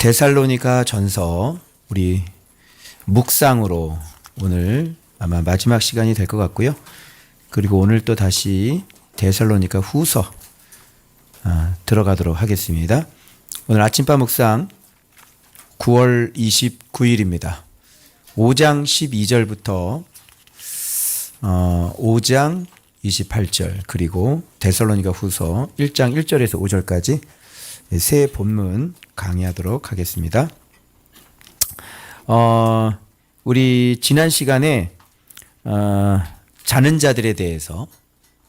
데살로니가 전서 우리 묵상으로 오늘 아마 마지막 시간이 될 것 같고요. 그리고 오늘 또 다시 데살로니가 후서 들어가도록 하겠습니다. 오늘 아침밥 묵상 9월 29일입니다. 5장 12절부터 5장 28절 그리고 데살로니가 후서 1장 1절에서 5절까지 세 본문 강의하도록 하겠습니다. 우리 지난 시간에 자는 자들에 대해서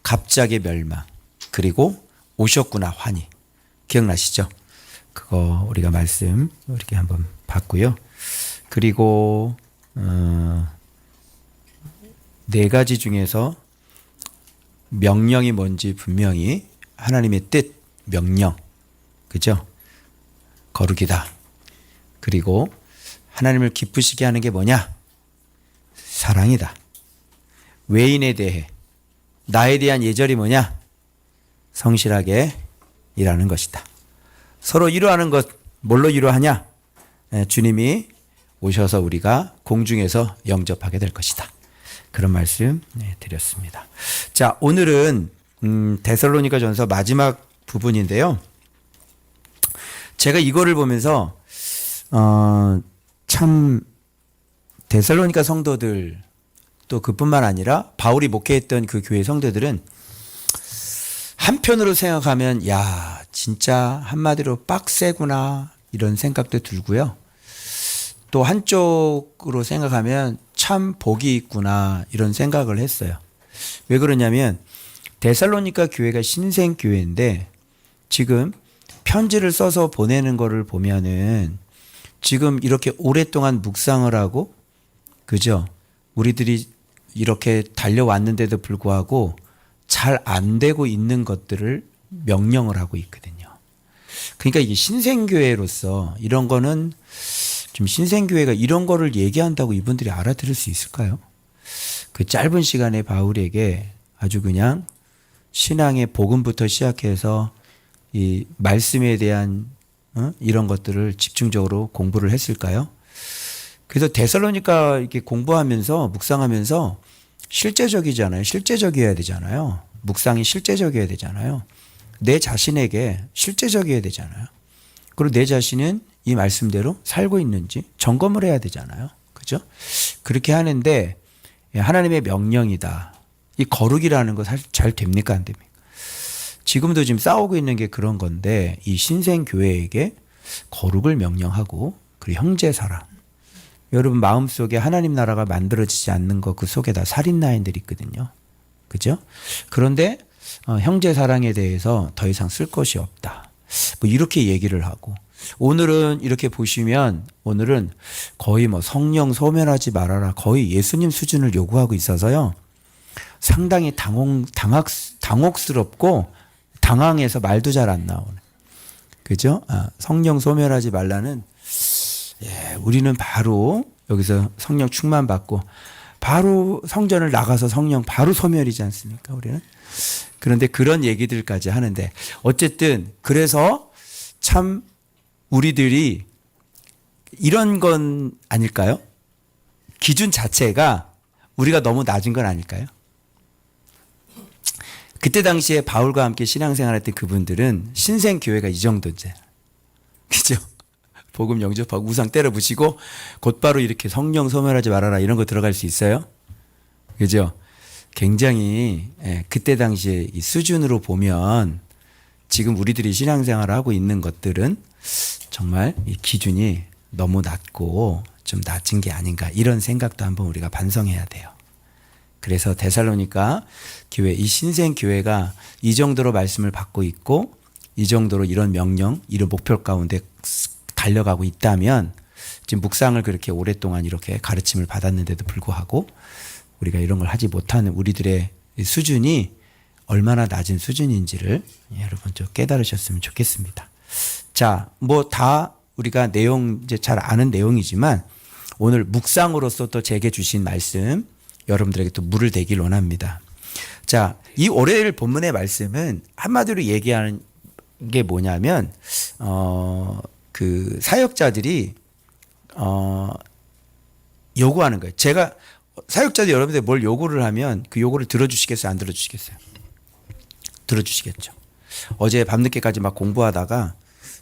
갑자기 멸망 그리고 오셨구나 환희 기억나시죠? 그거 우리가 말씀 이렇게 한번 봤고요. 그리고 네 가지 중에서 명령이 뭔지 분명히 하나님의 뜻 명령 그죠? 거룩이다. 그리고 하나님을 기쁘시게 하는 게 뭐냐? 사랑이다. 외인에 대해 나에 대한 예절이 뭐냐? 성실하게 일하는 것이다. 서로 이루하는 것 뭘로 이루하냐? 주님이 오셔서 우리가 공중에서 영접하게 될 것이다. 그런 말씀 드렸습니다. 자, 오늘은 데살로니가 전서 마지막 부분인데요. 제가 이거를 보면서 참 데살로니가 성도들 또 그뿐만 아니라 바울이 목회했던 그 교회 성도들은 한편으로 생각하면 야 진짜 한마디로 빡세구나 이런 생각도 들고요. 또 한쪽으로 생각하면 참 복이 있구나 이런 생각을 했어요. 왜 그러냐면 데살로니가 교회가 신생 교회인데 지금 편지를 써서 보내는 거를 보면은 지금 이렇게 오랫동안 묵상을 하고 그죠? 우리들이 이렇게 달려왔는데도 불구하고 잘 안 되고 있는 것들을 명령을 하고 있거든요. 그러니까 이게 신생교회로서 이런 거는 좀 신생교회가 이런 거를 얘기한다고 이분들이 알아들을 수 있을까요? 그 짧은 시간에 바울에게 아주 그냥 신앙의 복음부터 시작해서 이 말씀에 대한 이런 것들을 집중적으로 공부를 했을까요? 그래서 데살로니가 이렇게 공부하면서 묵상하면서 실제적이잖아요. 실제적이어야 되잖아요. 묵상이 실제적이어야 되잖아요. 내 자신에게 실제적이어야 되잖아요. 그리고 내 자신은 이 말씀대로 살고 있는지 점검을 해야 되잖아요. 그죠? 그렇게 하는데 하나님의 명령이다. 이 거룩이라는 거 사실 잘 됩니까? 안 됩니까? 지금도 지금 싸우고 있는 게 그런 건데 이 신생교회에게 거룩을 명령하고 그리고 형제사랑 여러분 마음속에 하나님 나라가 만들어지지 않는 것 그 속에 다 살인라인들이 있거든요. 그죠? 그런데 형제사랑에 대해서 더 이상 쓸 것이 없다. 뭐 이렇게 얘기를 하고 오늘은 이렇게 보시면 오늘은 거의 뭐 성령 소멸하지 말아라 거의 예수님 수준을 요구하고 있어서요. 상당히 당혹스럽고 당황해서 말도 잘 안 나오네. 그죠? 성령 소멸하지 말라는 우리는 바로 여기서 성령 충만 받고 바로 성전을 나가서 성령 바로 소멸이지 않습니까? 우리는. 그런데 그런 얘기들까지 하는데 어쨌든 그래서 참 우리들이 이런 건 아닐까요? 기준 자체가 우리가 너무 낮은 건 아닐까요? 그때 당시에 바울과 함께 신앙생활했던 그분들은 신생교회가 이 정도인데 그죠? 복음 영접하고 우상 때려 부시고 곧바로 이렇게 성령 소멸하지 말아라 이런 거 들어갈 수 있어요? 그죠? 굉장히 그때 당시에 이 수준으로 보면 지금 우리들이 신앙생활을 하고 있는 것들은 정말 이 기준이 너무 낮고 좀 낮은 게 아닌가 이런 생각도 한번 우리가 반성해야 돼요. 그래서 데살로니가 교회, 이 신생 교회가 이 정도로 말씀을 받고 있고 이 정도로 이런 명령, 이런 목표 가운데 달려가고 있다면 지금 묵상을 그렇게 오랫동안 이렇게 가르침을 받았는데도 불구하고 우리가 이런 걸 하지 못하는 우리들의 수준이 얼마나 낮은 수준인지를 여러분 좀 깨달으셨으면 좋겠습니다. 자, 뭐 다 우리가 내용 이제 잘 아는 내용이지만 오늘 묵상으로서 또 제게 주신 말씀 여러분들에게 또 물을 대길 원합니다. 자, 이 월요일 본문의 말씀은 한마디로 얘기하는 게 뭐냐면 그 사역자들이 요구하는 거예요. 제가 사역자들 여러분들 뭘 요구를 하면 그 요구를 들어주시겠어요? 안 들어주시겠어요? 들어주시겠죠. 어제 밤늦게까지 막 공부하다가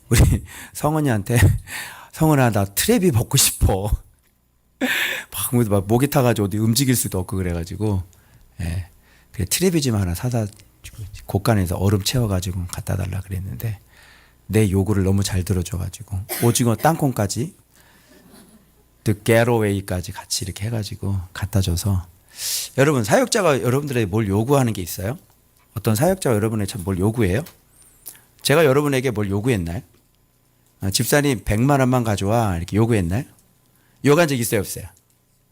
우리 성은이한테 성은아 나 트랩이 먹고 싶어. 막 목이 타가지고 어디 움직일 수도 없고 그래가지고 예. 그래 트랩이 하나 사다 주고 곳간에서 얼음 채워가지고 갖다 달라 그랬는데 내 요구를 너무 잘 들어줘가지고 오징어 땅콩까지 The Getaway까지 같이 이렇게 해가지고 갖다 줘서 여러분 사역자가 여러분들에게 뭘 요구하는 게 있어요? 어떤 사역자가 여러분에게 참 뭘 요구해요? 제가 여러분에게 뭘 요구했나요? 집사님 100만 원만 가져와 이렇게 요구했나요? 요구한 적 있어요 없어요?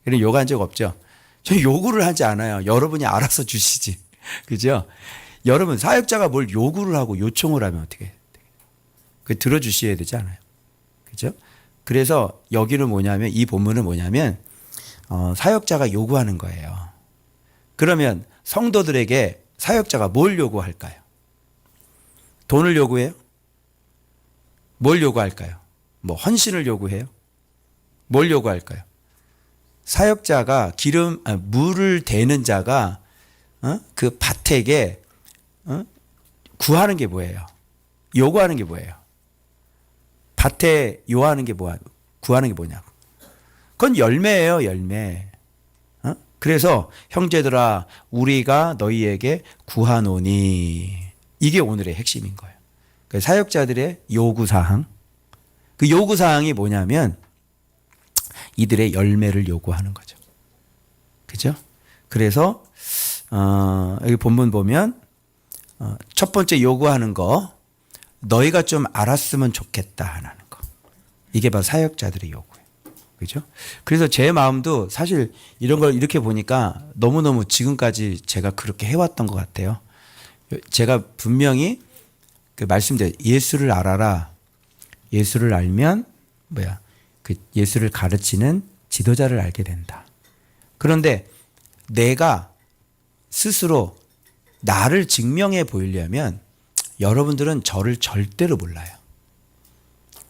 그럼 요구한 적 없죠? 저는 요구를 하지 않아요. 여러분이 알아서 주시지. 그죠? 여러분 사역자가 뭘 요구를 하고 요청을 하면 어떻게 해요? 그 들어주셔야 되지 않아요? 그죠? 그래서 여기는 뭐냐면 이 본문은 뭐냐면 사역자가 요구하는 거예요. 그러면 성도들에게 사역자가 뭘 요구할까요? 돈을 요구해요? 뭘 요구할까요? 뭐 헌신을 요구해요? 뭘 요구할까요? 사역자가 물을 대는 자가 그 밭에게 구하는 게 뭐예요? 요구하는 게 뭐예요? 밭에 요하는 게 구하는 게 뭐냐고. 그건 열매예요, 열매. 그래서 형제들아 우리가 너희에게 구하노니 이게 오늘의 핵심인 거예요. 그러니까 사역자들의 요구사항. 그 요구사항이 뭐냐면 이들의 열매를 요구하는 거죠. 그죠? 그래서 여기 본문 보면 첫 번째 요구하는 거 너희가 좀 알았으면 좋겠다 하는 거. 이게 바로 사역자들의 요구예요. 그죠? 그래서 제 마음도 사실 이런 걸 이렇게 보니까 너무너무 지금까지 제가 그렇게 해왔던 것 같아요. 제가 분명히 그 말씀드려요. 예수를 알아라. 예수를 알면 그 예수를 가르치는 지도자를 알게 된다. 그런데 내가 스스로 나를 증명해 보이려면 여러분들은 저를 절대로 몰라요.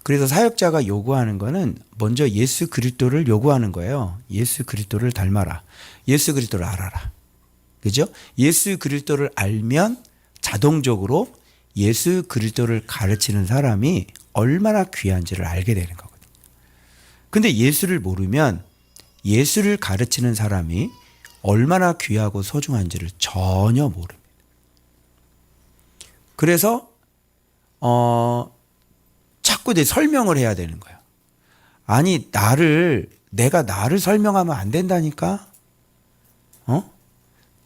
그래서 사역자가 요구하는 거는 먼저 예수 그리스도를 요구하는 거예요. 예수 그리스도를 닮아라. 예수 그리스도를 알아라. 그죠? 예수 그리스도를 알면 자동적으로 예수 그리스도를 가르치는 사람이 얼마나 귀한지를 알게 되는 거거든요. 근데 예수를 모르면 예수를 가르치는 사람이 얼마나 귀하고 소중한지를 전혀 모릅니다. 그래서 자꾸 내 설명을 해야 되는 거예요. 아니 내가 나를 설명하면 안 된다니까.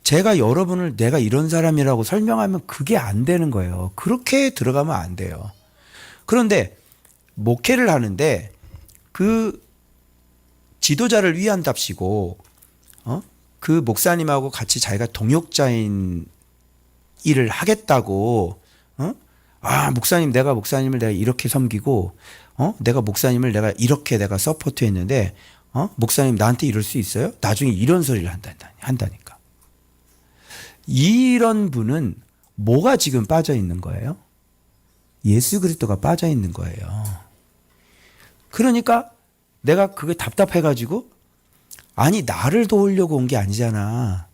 제가 여러분을 내가 이런 사람이라고 설명하면 그게 안 되는 거예요. 그렇게 들어가면 안 돼요. 그런데 목회를 하는데 그 지도자를 위한답시고 그 목사님하고 같이 자기가 동역자인 일을 하겠다고 목사님 내가 목사님을 내가 이렇게 섬기고 내가 목사님을 내가 이렇게 내가 서포트했는데 목사님 나한테 이럴 수 있어요? 나중에 이런 소리를 한다니까. 이런 분은 뭐가 지금 빠져 있는 거예요? 예수 그리스도가 빠져 있는 거예요. 그러니까 내가 그게 답답해가지고 아니 나를 도우려고 온 게 아니잖아.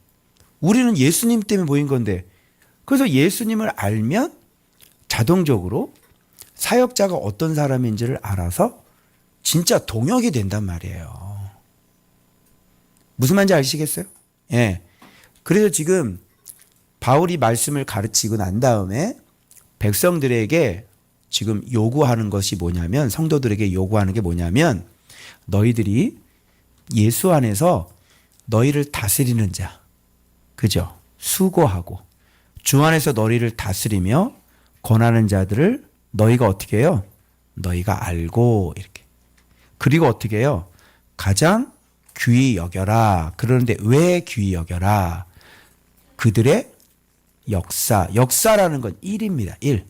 우리는 예수님 때문에 모인 건데 그래서 예수님을 알면 자동적으로 사역자가 어떤 사람인지를 알아서 진짜 동역이 된단 말이에요. 무슨 말인지 아시겠어요? 예. 그래서 지금 바울이 말씀을 가르치고 난 다음에 백성들에게 지금 요구하는 것이 뭐냐면 성도들에게 요구하는 게 뭐냐면 너희들이 예수 안에서 너희를 다스리는 자, 그죠? 수고하고 주 안에서 너희를 다스리며 권하는 자들을 너희가 어떻게 해요? 너희가 알고 이렇게. 그리고 어떻게 해요? 가장 귀히 여겨라. 그러는데 왜 귀히 여겨라? 그들의 역사라는 건 일입니다. 일.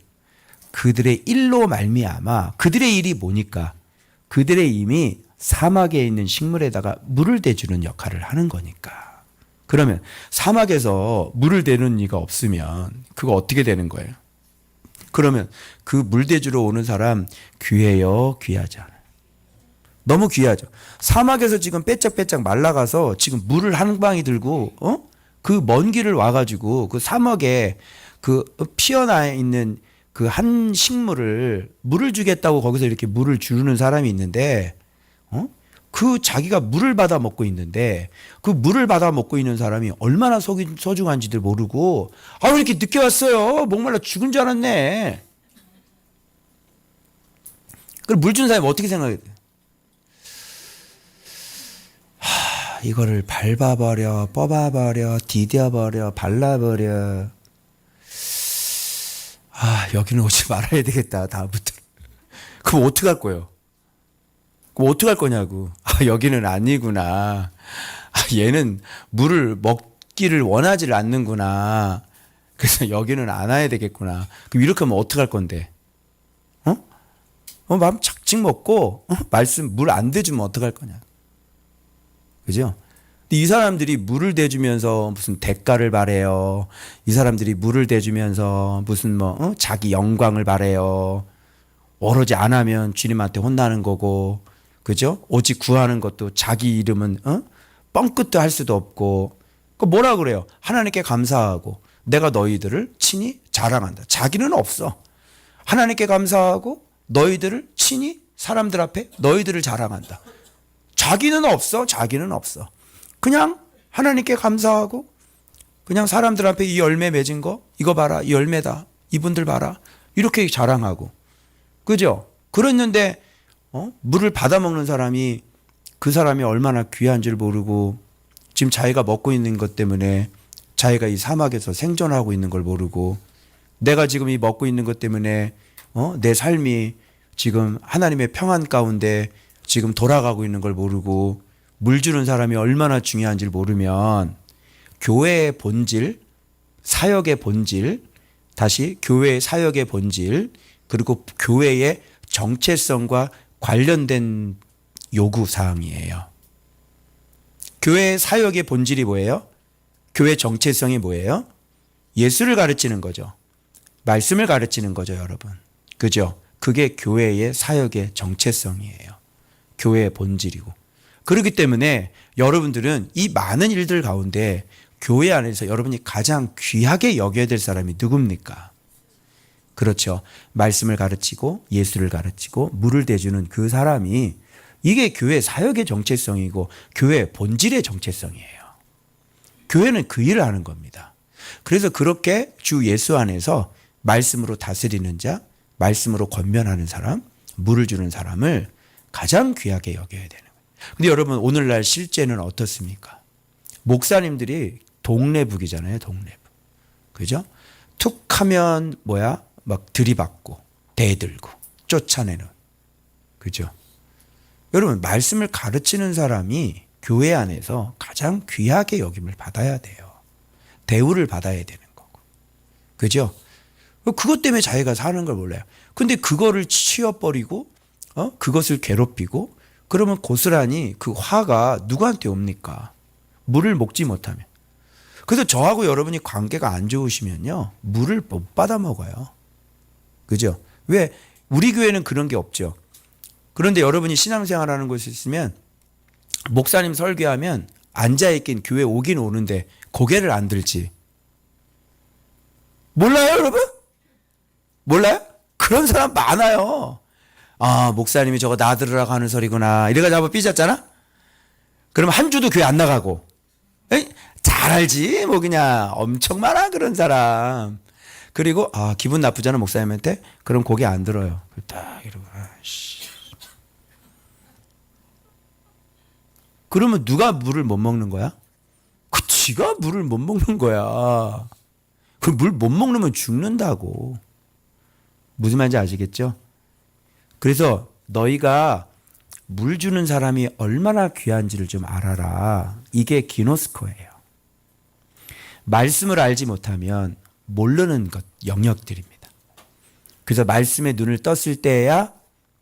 그들의 일로 말미암아 그들의 일이 뭐니까? 그들의 힘이 사막에 있는 식물에다가 물을 대주는 역할을 하는 거니까. 그러면 사막에서 물을 대는 이가 없으면 그거 어떻게 되는 거예요? 그러면 그 물대주러 오는 사람 귀해요, 귀하지 않아요? 너무 귀하죠. 사막에서 지금 빼짝빼짝 말라가서 지금 물을 한 방이 들고 그 먼 길을 와가지고 그 사막에 그 피어나 있는 그 한 식물을 물을 주겠다고 거기서 이렇게 물을 주는 사람이 있는데 그 자기가 물을 받아 먹고 있는데 그 물을 받아 먹고 있는 사람이 얼마나 소중한지도 모르고 왜 이렇게 늦게 왔어요? 목말라 죽은 줄 알았네. 그럼 물 준 사람이 어떻게 생각해야 돼? 이거를 밟아버려, 뽑아버려, 디뎌버려, 발라버려. 여기는 오지 말아야 되겠다, 다음부터. 그럼 어떡할 거예요? 그럼 어떡할 거냐고. 여기는 아니구나. 얘는 물을 먹기를 원하지를 않는구나. 그래서 여기는 안 와야 되겠구나. 그럼 이렇게 하면 어떡할 건데? 마음 착착 먹고, 말씀 물 안 대주면 어떡할 거냐. 그죠? 이 사람들이 물을 대주면서 무슨 대가를 바래요. 이 사람들이 물을 대주면서 무슨 자기 영광을 바래요. 오로지 안 하면 주님한테 혼나는 거고, 그죠? 오직 구하는 것도 자기 이름은 뻥끗도 할 수도 없고, 그 뭐라 그래요? 하나님께 감사하고 내가 너희들을 친히 자랑한다. 자기는 없어. 하나님께 감사하고 너희들을 친히 사람들 앞에 너희들을 자랑한다. 자기는 없어. 자기는 없어. 그냥 하나님께 감사하고 그냥 사람들 앞에 이 열매 맺은 거 이거 봐라. 이 열매다. 이분들 봐라. 이렇게 자랑하고. 그죠? 그랬는데 물을 받아먹는 사람이 그 사람이 얼마나 귀한지를 모르고 지금 자기가 먹고 있는 것 때문에 자기가 이 사막에서 생존하고 있는 걸 모르고 내가 지금 이 먹고 있는 것 때문에 내 삶이 지금 하나님의 평안 가운데 지금 돌아가고 있는 걸 모르고 물 주는 사람이 얼마나 중요한지를 모르면 교회의 본질, 사역의 본질, 다시 교회의 사역의 본질, 그리고 교회의 정체성과 관련된 요구사항이에요. 교회의 사역의 본질이 뭐예요? 교회 정체성이 뭐예요? 예수를 가르치는 거죠. 말씀을 가르치는 거죠, 여러분. 그죠? 그게 교회의 사역의 정체성이에요. 교회의 본질이고. 그렇기 때문에 여러분들은 이 많은 일들 가운데 교회 안에서 여러분이 가장 귀하게 여겨야 될 사람이 누굽니까? 그렇죠. 말씀을 가르치고 예수를 가르치고 물을 대주는 그 사람이 이게 교회 사역의 정체성이고 교회 본질의 정체성이에요. 교회는 그 일을 하는 겁니다. 그래서 그렇게 주 예수 안에서 말씀으로 다스리는 자, 말씀으로 권면하는 사람, 물을 주는 사람을 가장 귀하게 여겨야 되는 거예요. 근데 여러분 오늘날 실제는 어떻습니까? 목사님들이 동네북이잖아요. 동네북. 그죠? 툭 하면 막 들이받고 대들고 쫓아내는. 그죠? 여러분 말씀을 가르치는 사람이 교회 안에서 가장 귀하게 여김을 받아야 돼요. 대우를 받아야 되는 거고. 그죠? 그것 때문에 자기가 사는 걸 몰라요. 근데 그거를 치워버리고 그것을 괴롭히고 그러면 고스란히 그 화가 누구한테 옵니까? 물을 먹지 못하면. 그래서 저하고 여러분이 관계가 안 좋으시면요. 물을 못 받아 먹어요. 그죠? 왜? 우리 교회는 그런 게 없죠. 그런데 여러분이 신앙생활하는 곳에 있으면 목사님 설교하면 앉아있긴 교회 오긴 오는데 고개를 안 들지. 몰라요, 여러분? 몰라요? 그런 사람 많아요. 목사님이 저거 나들으라고 하는 소리구나. 이래가지고 한번 삐졌잖아? 그럼 한 주도 교회 안 나가고. 에이? 잘 알지? 그냥 엄청 많아, 그런 사람. 그리고, 기분 나쁘잖아, 목사님한테? 그럼 고개 안 들어요. 딱 이러고, 그러면 누가 물을 못 먹는 거야? 지가 물을 못 먹는 거야. 그 물 못 먹으면 죽는다고. 무슨 말인지 아시겠죠? 그래서 너희가 물 주는 사람이 얼마나 귀한지를 좀 알아라. 이게 기노스코예요. 말씀을 알지 못하면 모르는 것, 영역들입니다. 그래서 말씀에 눈을 떴을 때야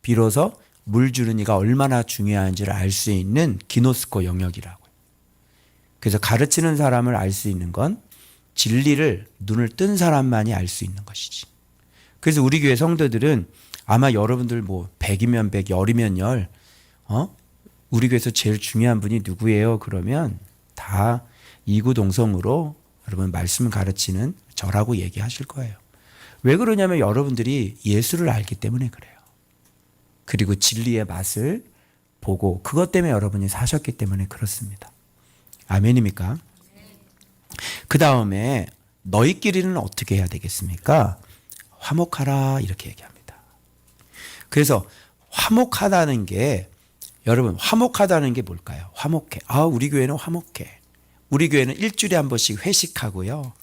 비로소 물 주는 이가 얼마나 중요한지를 알 수 있는 기노스코 영역이라고요. 그래서 가르치는 사람을 알 수 있는 건 진리를 눈을 뜬 사람만이 알 수 있는 것이지. 그래서 우리 교회 성도들은 아마 여러분들 뭐 100이면 100, 열이면 열, 우리 교회에서 제일 중요한 분이 누구예요? 그러면 다 이구동성으로 여러분 말씀 가르치는 저라고 얘기하실 거예요. 왜 그러냐면 여러분들이 예수를 알기 때문에 그래요. 그리고 진리의 맛을 보고 그것 때문에 여러분이 사셨기 때문에 그렇습니다. 아멘입니까? 그 다음에 너희끼리는 어떻게 해야 되겠습니까? 화목하라 이렇게 얘기합니다. 그래서 화목하다는 게 여러분 화목하다는 게 뭘까요? 화목해. 우리 교회는 화목해. 우리 교회는 일주일에 한 번씩 회식하고요.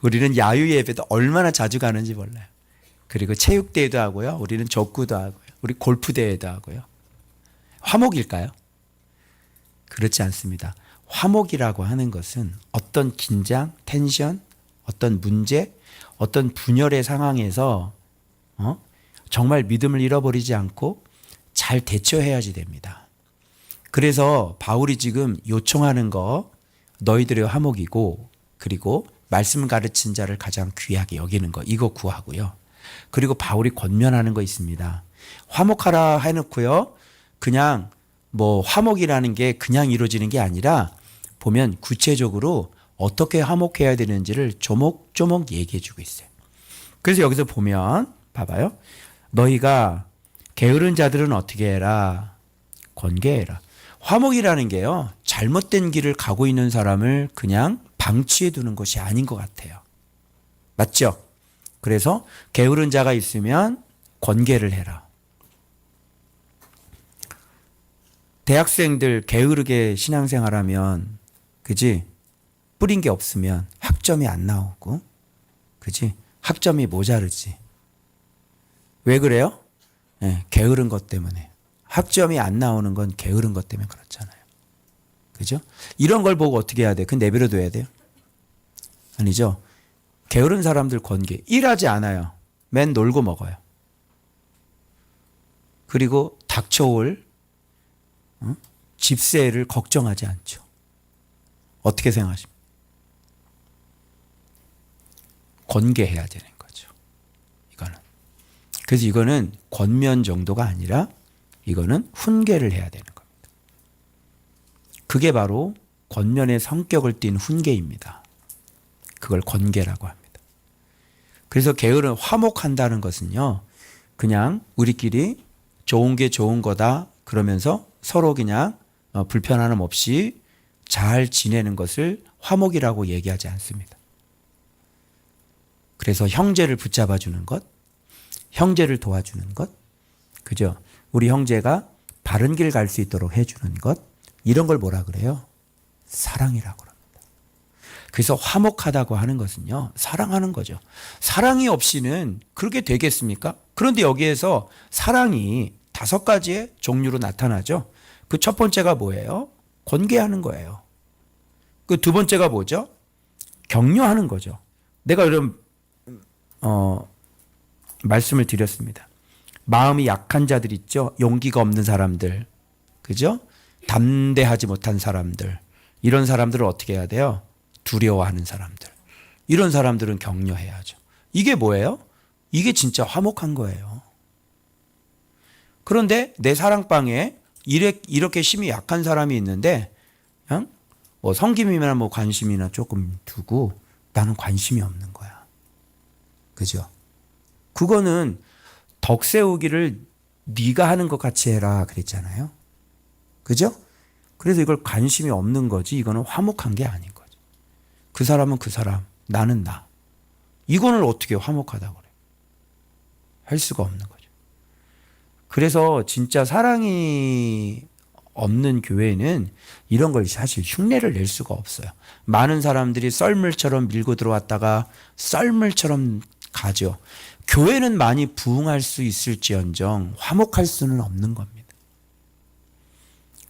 우리는 야유 예배도 얼마나 자주 가는지 몰라요. 그리고 체육대회도 하고요. 우리는 족구도 하고요. 우리 골프대회도 하고요. 화목일까요? 그렇지 않습니다. 화목이라고 하는 것은 어떤 긴장, 텐션, 어떤 문제, 어떤 분열의 상황에서 정말 믿음을 잃어버리지 않고 잘 대처해야지 됩니다. 그래서 바울이 지금 요청하는 거 너희들의 화목이고 그리고 말씀 가르친 자를 가장 귀하게 여기는 거 이거 구하고요. 그리고 바울이 권면하는 거 있습니다. 화목하라 해놓고요. 그냥 뭐 화목이라는 게 그냥 이루어지는 게 아니라 보면 구체적으로 어떻게 화목해야 되는지를 조목조목 얘기해 주고 있어요. 그래서 여기서 보면 봐봐요. 너희가 게으른 자들은 어떻게 해라? 권계해라. 화목이라는 게요. 잘못된 길을 가고 있는 사람을 그냥 방치해 두는 것이 아닌 것 같아요. 맞죠? 그래서 게으른 자가 있으면 권계를 해라. 대학생들 게으르게 신앙생활하면 그지? 뿌린 게 없으면 학점이 안 나오고 그지? 학점이 모자르지. 왜 그래요? 네, 게으른 것 때문에. 학점이 안 나오는 건 게으른 것 때문에 그렇잖아요. 그죠? 이런 걸 보고 어떻게 해야 돼? 그건 내버려둬야 돼요? 아니죠. 게으른 사람들 권계. 일하지 않아요. 맨 놀고 먹어요. 그리고 닥쳐올 집세를 걱정하지 않죠. 어떻게 생각하십니까? 권계해야 되는 거죠. 이거는. 그래서 이거는 권면 정도가 아니라 이거는 훈계를 해야 되는 겁니다. 그게 바로 권면의 성격을 띤 훈계입니다. 그걸 권계라고 합니다. 그래서 게으른 화목한다는 것은요. 그냥 우리끼리 좋은 게 좋은 거다 그러면서 서로 그냥 불편함 없이 잘 지내는 것을 화목이라고 얘기하지 않습니다. 그래서 형제를 붙잡아 주는 것, 형제를 도와주는 것, 그죠? 우리 형제가 바른 길 갈 수 있도록 해주는 것, 이런 걸 뭐라 그래요? 사랑이라고 합니다. 그래서 화목하다고 하는 것은요, 사랑하는 거죠. 사랑이 없이는 그렇게 되겠습니까? 그런데 여기에서 사랑이 5가지의 종류로 나타나죠. 그 첫 번째가 뭐예요? 권계하는 거예요. 그 두 번째가 뭐죠? 격려하는 거죠. 내가 이런 말씀을 드렸습니다. 마음이 약한 자들 있죠. 용기가 없는 사람들, 그죠? 담대하지 못한 사람들, 이런 사람들을 어떻게 해야 돼요? 두려워하는 사람들. 이런 사람들은 격려해야죠. 이게 뭐예요? 이게 진짜 화목한 거예요. 그런데 내 사랑방에 이렇게 힘이 약한 사람이 있는데 그냥 뭐 성김이나 뭐 관심이나 조금 두고 나는 관심이 없는 거야. 그죠? 그거는 덕 세우기를 네가 하는 것 같이 해라 그랬잖아요. 그죠? 그래서 이걸 관심이 없는 거지 이거는 화목한 게 아닌 거죠. 그 사람은 그 사람, 나는 나. 이거는 어떻게 화목하다고 그래? 할 수가 없는 거죠. 그래서 진짜 사랑이 없는 교회는 이런 걸 사실 흉내를 낼 수가 없어요. 많은 사람들이 썰물처럼 밀고 들어왔다가 썰물처럼 가죠. 교회는 많이 부흥할 수 있을지언정 화목할 수는 없는 겁니다.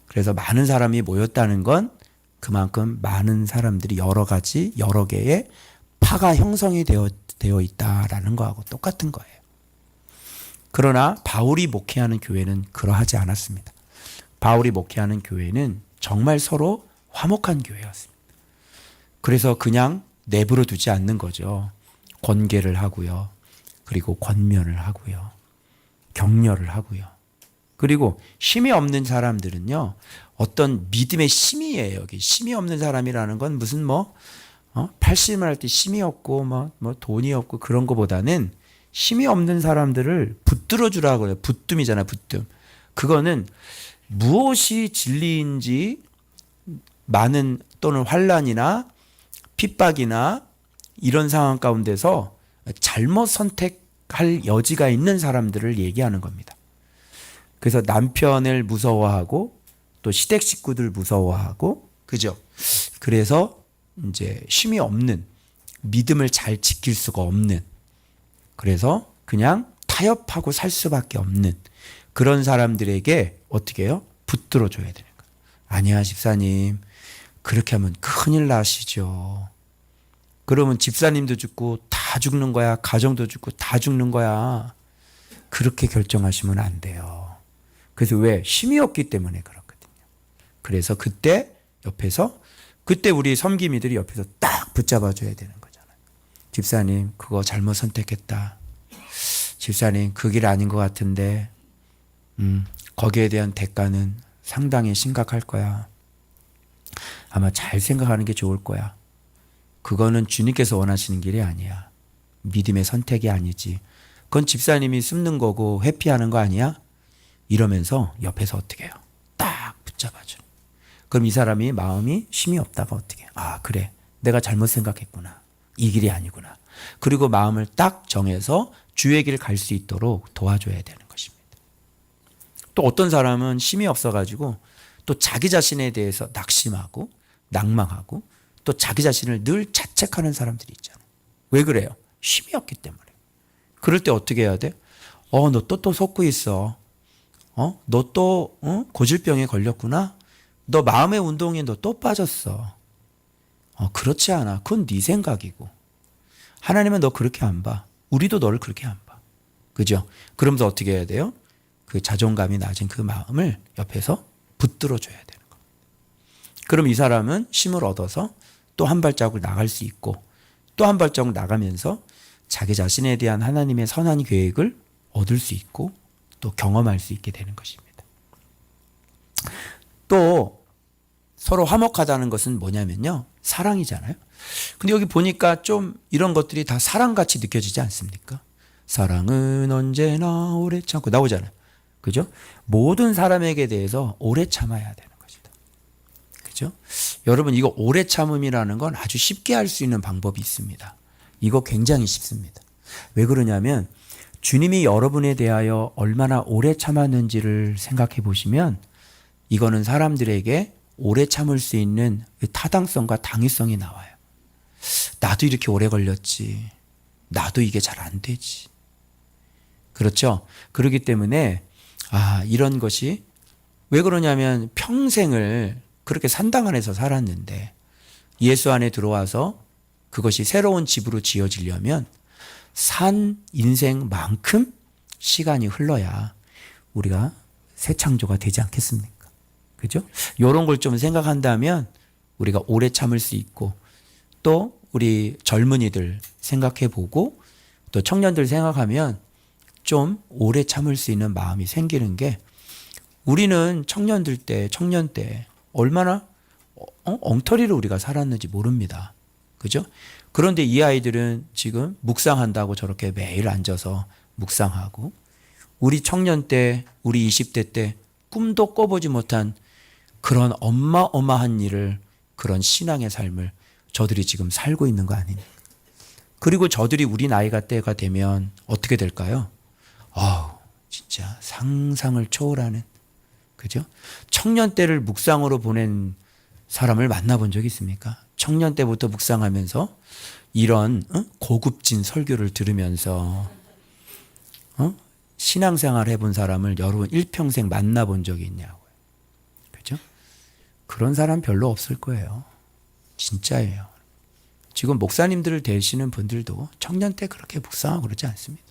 그래서 많은 사람이 모였다는 건 그만큼 많은 사람들이 여러 가지 여러 개의 파가 형성이 되어 있다라는 거하고 똑같은 거예요. 그러나 바울이 목회하는 교회는 그러하지 않았습니다. 바울이 목회하는 교회는 정말 서로 화목한 교회였습니다. 그래서 그냥 내버려 두지 않는 거죠. 권계를 하고요. 그리고 권면을 하고요. 격려를 하고요. 그리고 힘이 없는 사람들은요, 어떤 믿음의 힘이에요. 여기 힘이 없는 사람이라는 건 무슨 팔씨름을 할 때 힘이 없고 돈이 없고 그런 거보다는 힘이 없는 사람들을 붙들어 주라고 해요. 붙듦이잖아요. 붙듦. 그거는 무엇이 진리인지 많은 또는 환난이나 핍박이나 이런 상황 가운데서 잘못 선택할 여지가 있는 사람들을 얘기하는 겁니다. 그래서 남편을 무서워하고 또 시댁 식구들 무서워하고, 그죠? 그래서 이제 힘이 없는, 믿음을 잘 지킬 수가 없는, 그래서 그냥 타협하고 살 수밖에 없는 그런 사람들에게 어떻게 해요? 붙들어 줘야 되는 거예요. 아니야, 집사님. 그렇게 하면 큰일 나시죠. 그러면 집사님도 죽고 다 죽는 거야. 가정도 죽고 다 죽는 거야. 그렇게 결정하시면 안 돼요. 그래서 왜? 힘이 없기 때문에 그렇거든요. 그래서 그때 우리 섬김이들이 옆에서 딱 붙잡아 줘야 되는 거잖아요. 집사님, 그거 잘못 선택했다. 집사님, 그 길 아닌 것 같은데, 거기에 대한 대가는 상당히 심각할 거야. 아마 잘 생각하는 게 좋을 거야. 그거는 주님께서 원하시는 길이 아니야. 믿음의 선택이 아니지. 그건 집사님이 숨는 거고 회피하는 거 아니야? 이러면서 옆에서 어떻게 해요? 딱 붙잡아줘. 그럼 이 사람이 마음이 힘이 없다가 어떻게 해요? 아, 그래. 내가 잘못 생각했구나. 이 길이 아니구나. 그리고 마음을 딱 정해서 주의 길 갈 수 있도록 도와줘야 되는 것입니다. 또 어떤 사람은 힘이 없어가지고 또 자기 자신에 대해서 낙심하고 낭망하고 또 자기 자신을 늘 자책하는 사람들이 있잖아요. 왜 그래요? 힘이 없기 때문에. 그럴 때 어떻게 해야 돼? 너 또 속고 있어. 너 또 고질병에 걸렸구나. 너 마음의 운동에 너 또 빠졌어. 그렇지 않아. 그건 네 생각이고. 하나님은 너 그렇게 안 봐. 우리도 너를 그렇게 안 봐. 그죠? 그러면서 어떻게 해야 돼요? 그 자존감이 낮은 그 마음을 옆에서 붙들어 줘야 되는 거예요. 그럼 이 사람은 힘을 얻어서 또 한 발자국 나갈 수 있고, 또 한 발자국 나가면서 자기 자신에 대한 하나님의 선한 계획을 얻을 수 있고 또 경험할 수 있게 되는 것입니다. 또 서로 화목하다는 것은 뭐냐면요, 사랑이잖아요. 근데 여기 보니까 좀 이런 것들이 다 사랑같이 느껴지지 않습니까? 사랑은 언제나 오래 참고 나오잖아요. 그죠? 모든 사람에게 대해서 오래 참아야 되는 것이다. 그죠? 여러분, 이거 오래 참음이라는 건 아주 쉽게 할 수 있는 방법이 있습니다. 이거 굉장히 쉽습니다. 왜 그러냐면 주님이 여러분에 대하여 얼마나 오래 참았는지를 생각해 보시면 이거는 사람들에게 오래 참을 수 있는 타당성과 당위성이 나와요. 나도 이렇게 오래 걸렸지. 나도 이게 잘 안 되지. 그렇죠? 그렇기 때문에 이런 것이 왜 그러냐면 평생을 그렇게 산당 안에서 살았는데 예수 안에 들어와서 그것이 새로운 집으로 지어지려면 산 인생만큼 시간이 흘러야 우리가 새 창조가 되지 않겠습니까? 그죠? 이런 걸 좀 생각한다면 우리가 오래 참을 수 있고, 또 우리 젊은이들 생각해 보고 또 청년들 생각하면 좀 오래 참을 수 있는 마음이 생기는 게, 우리는 청년 때 얼마나 엉터리로 우리가 살았는지 모릅니다. 그죠? 그런데 이 아이들은 지금 묵상한다고 저렇게 매일 앉아서 묵상하고, 우리 청년 때, 우리 20대 때 꿈도 꿔보지 못한 그런 어마어마한 일을, 그런 신앙의 삶을 저들이 지금 살고 있는 거 아닙니까? 그리고 저들이 우리 나이가 때가 되면 어떻게 될까요? 진짜 상상을 초월하는, 그죠? 청년 때를 묵상으로 보낸 사람을 만나본 적 있습니까? 청년 때부터 묵상하면서 이런 고급진 설교를 들으면서 신앙생활 해본 사람을 여러분 일평생 만나본 적이 있냐고요. 그죠? 그런 사람 별로 없을 거예요. 진짜예요. 지금 목사님들을 되시는 분들도 청년 때 그렇게 묵상하고 그러지 않습니다.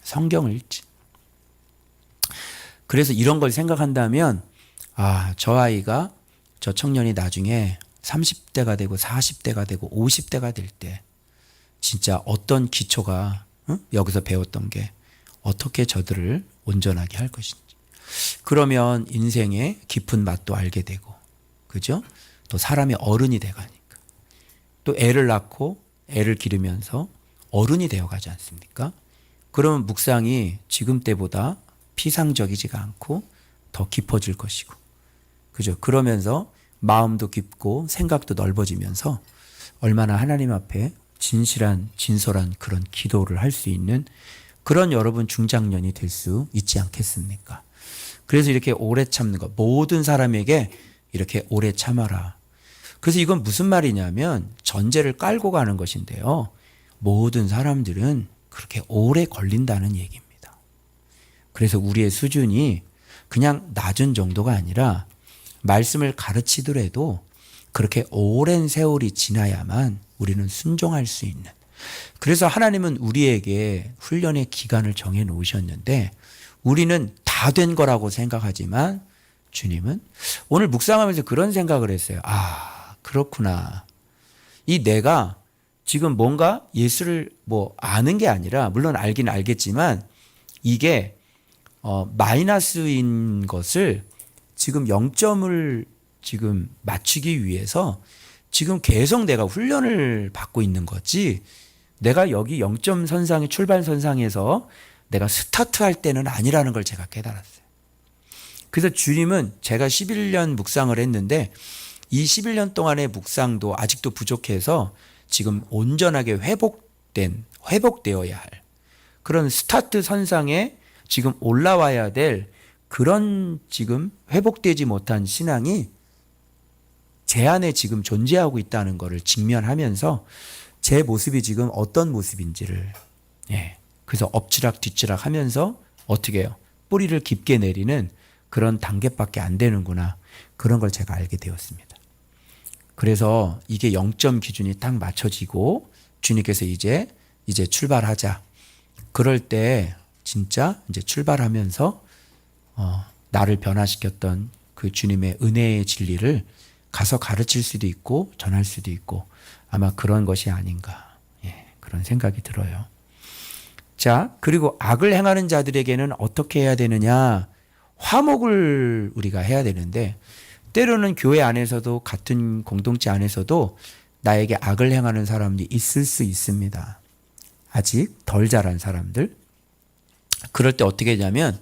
성경을 읽지. 그래서 이런 걸 생각한다면 저 아이가, 저 청년이 나중에 30대가 되고 40대가 되고 50대가 될 때 진짜 어떤 기초가 여기서 배웠던 게 어떻게 저들을 온전하게 할 것인지. 그러면 인생의 깊은 맛도 알게 되고, 그죠? 또 사람이 어른이 돼가니까. 또 애를 낳고 애를 기르면서 어른이 되어가지 않습니까? 그러면 묵상이 지금 때보다 피상적이지가 않고 더 깊어질 것이고, 그죠? 그러면서 마음도 깊고 생각도 넓어지면서 얼마나 하나님 앞에 진실한 진솔한 그런 기도를 할 수 있는 그런 여러분 중장년이 될 수 있지 않겠습니까? 그래서 이렇게 오래 참는 것, 모든 사람에게 이렇게 오래 참아라. 그래서 이건 무슨 말이냐면 전제를 깔고 가는 것인데요. 모든 사람들은 그렇게 오래 걸린다는 얘기입니다. 그래서 우리의 수준이 그냥 낮은 정도가 아니라 말씀을 가르치더라도 그렇게 오랜 세월이 지나야만 우리는 순종할 수 있는. 그래서 하나님은 우리에게 훈련의 기간을 정해 놓으셨는데 우리는 다 된 거라고 생각하지만 주님은 오늘 묵상하면서 그런 생각을 했어요. 아, 그렇구나. 이 내가 지금 뭔가 예수를 뭐 아는 게 아니라 물론 알긴 알겠지만 이게 마이너스인 것을 지금 0점을 지금 맞추기 위해서 지금 계속 내가 훈련을 받고 있는 거지 내가 여기 0점 선상의 출발 선상에서 내가 스타트할 때는 아니라는 걸 제가 깨달았어요. 그래서 주님은 제가 11년 묵상을 했는데 이 11년 동안의 묵상도 아직도 부족해서 지금 온전하게 회복되어야 할 그런 스타트 선상에 지금 올라와야 될 그런 지금 회복되지 못한 신앙이 제 안에 지금 존재하고 있다는 것을 직면하면서 제 모습이 지금 어떤 모습인지를 그래서 엎치락 뒤치락 하면서 어떻게 해요? 뿌리를 깊게 내리는 그런 단계밖에 안 되는구나. 그런 걸 제가 알게 되었습니다. 그래서 이게 0점 기준이 딱 맞춰지고 주님께서 이제 출발하자. 그럴 때 진짜 이제 출발하면서 나를 변화시켰던 그 주님의 은혜의 진리를 가서 가르칠 수도 있고 전할 수도 있고 아마 그런 것이 아닌가. 그런 생각이 들어요. 자, 그리고 악을 행하는 자들에게는 어떻게 해야 되느냐? 화목을 우리가 해야 되는데 때로는 교회 안에서도 같은 공동체 안에서도 나에게 악을 행하는 사람들이 있을 수 있습니다. 아직 덜 자란 사람들. 그럴 때 어떻게 하냐면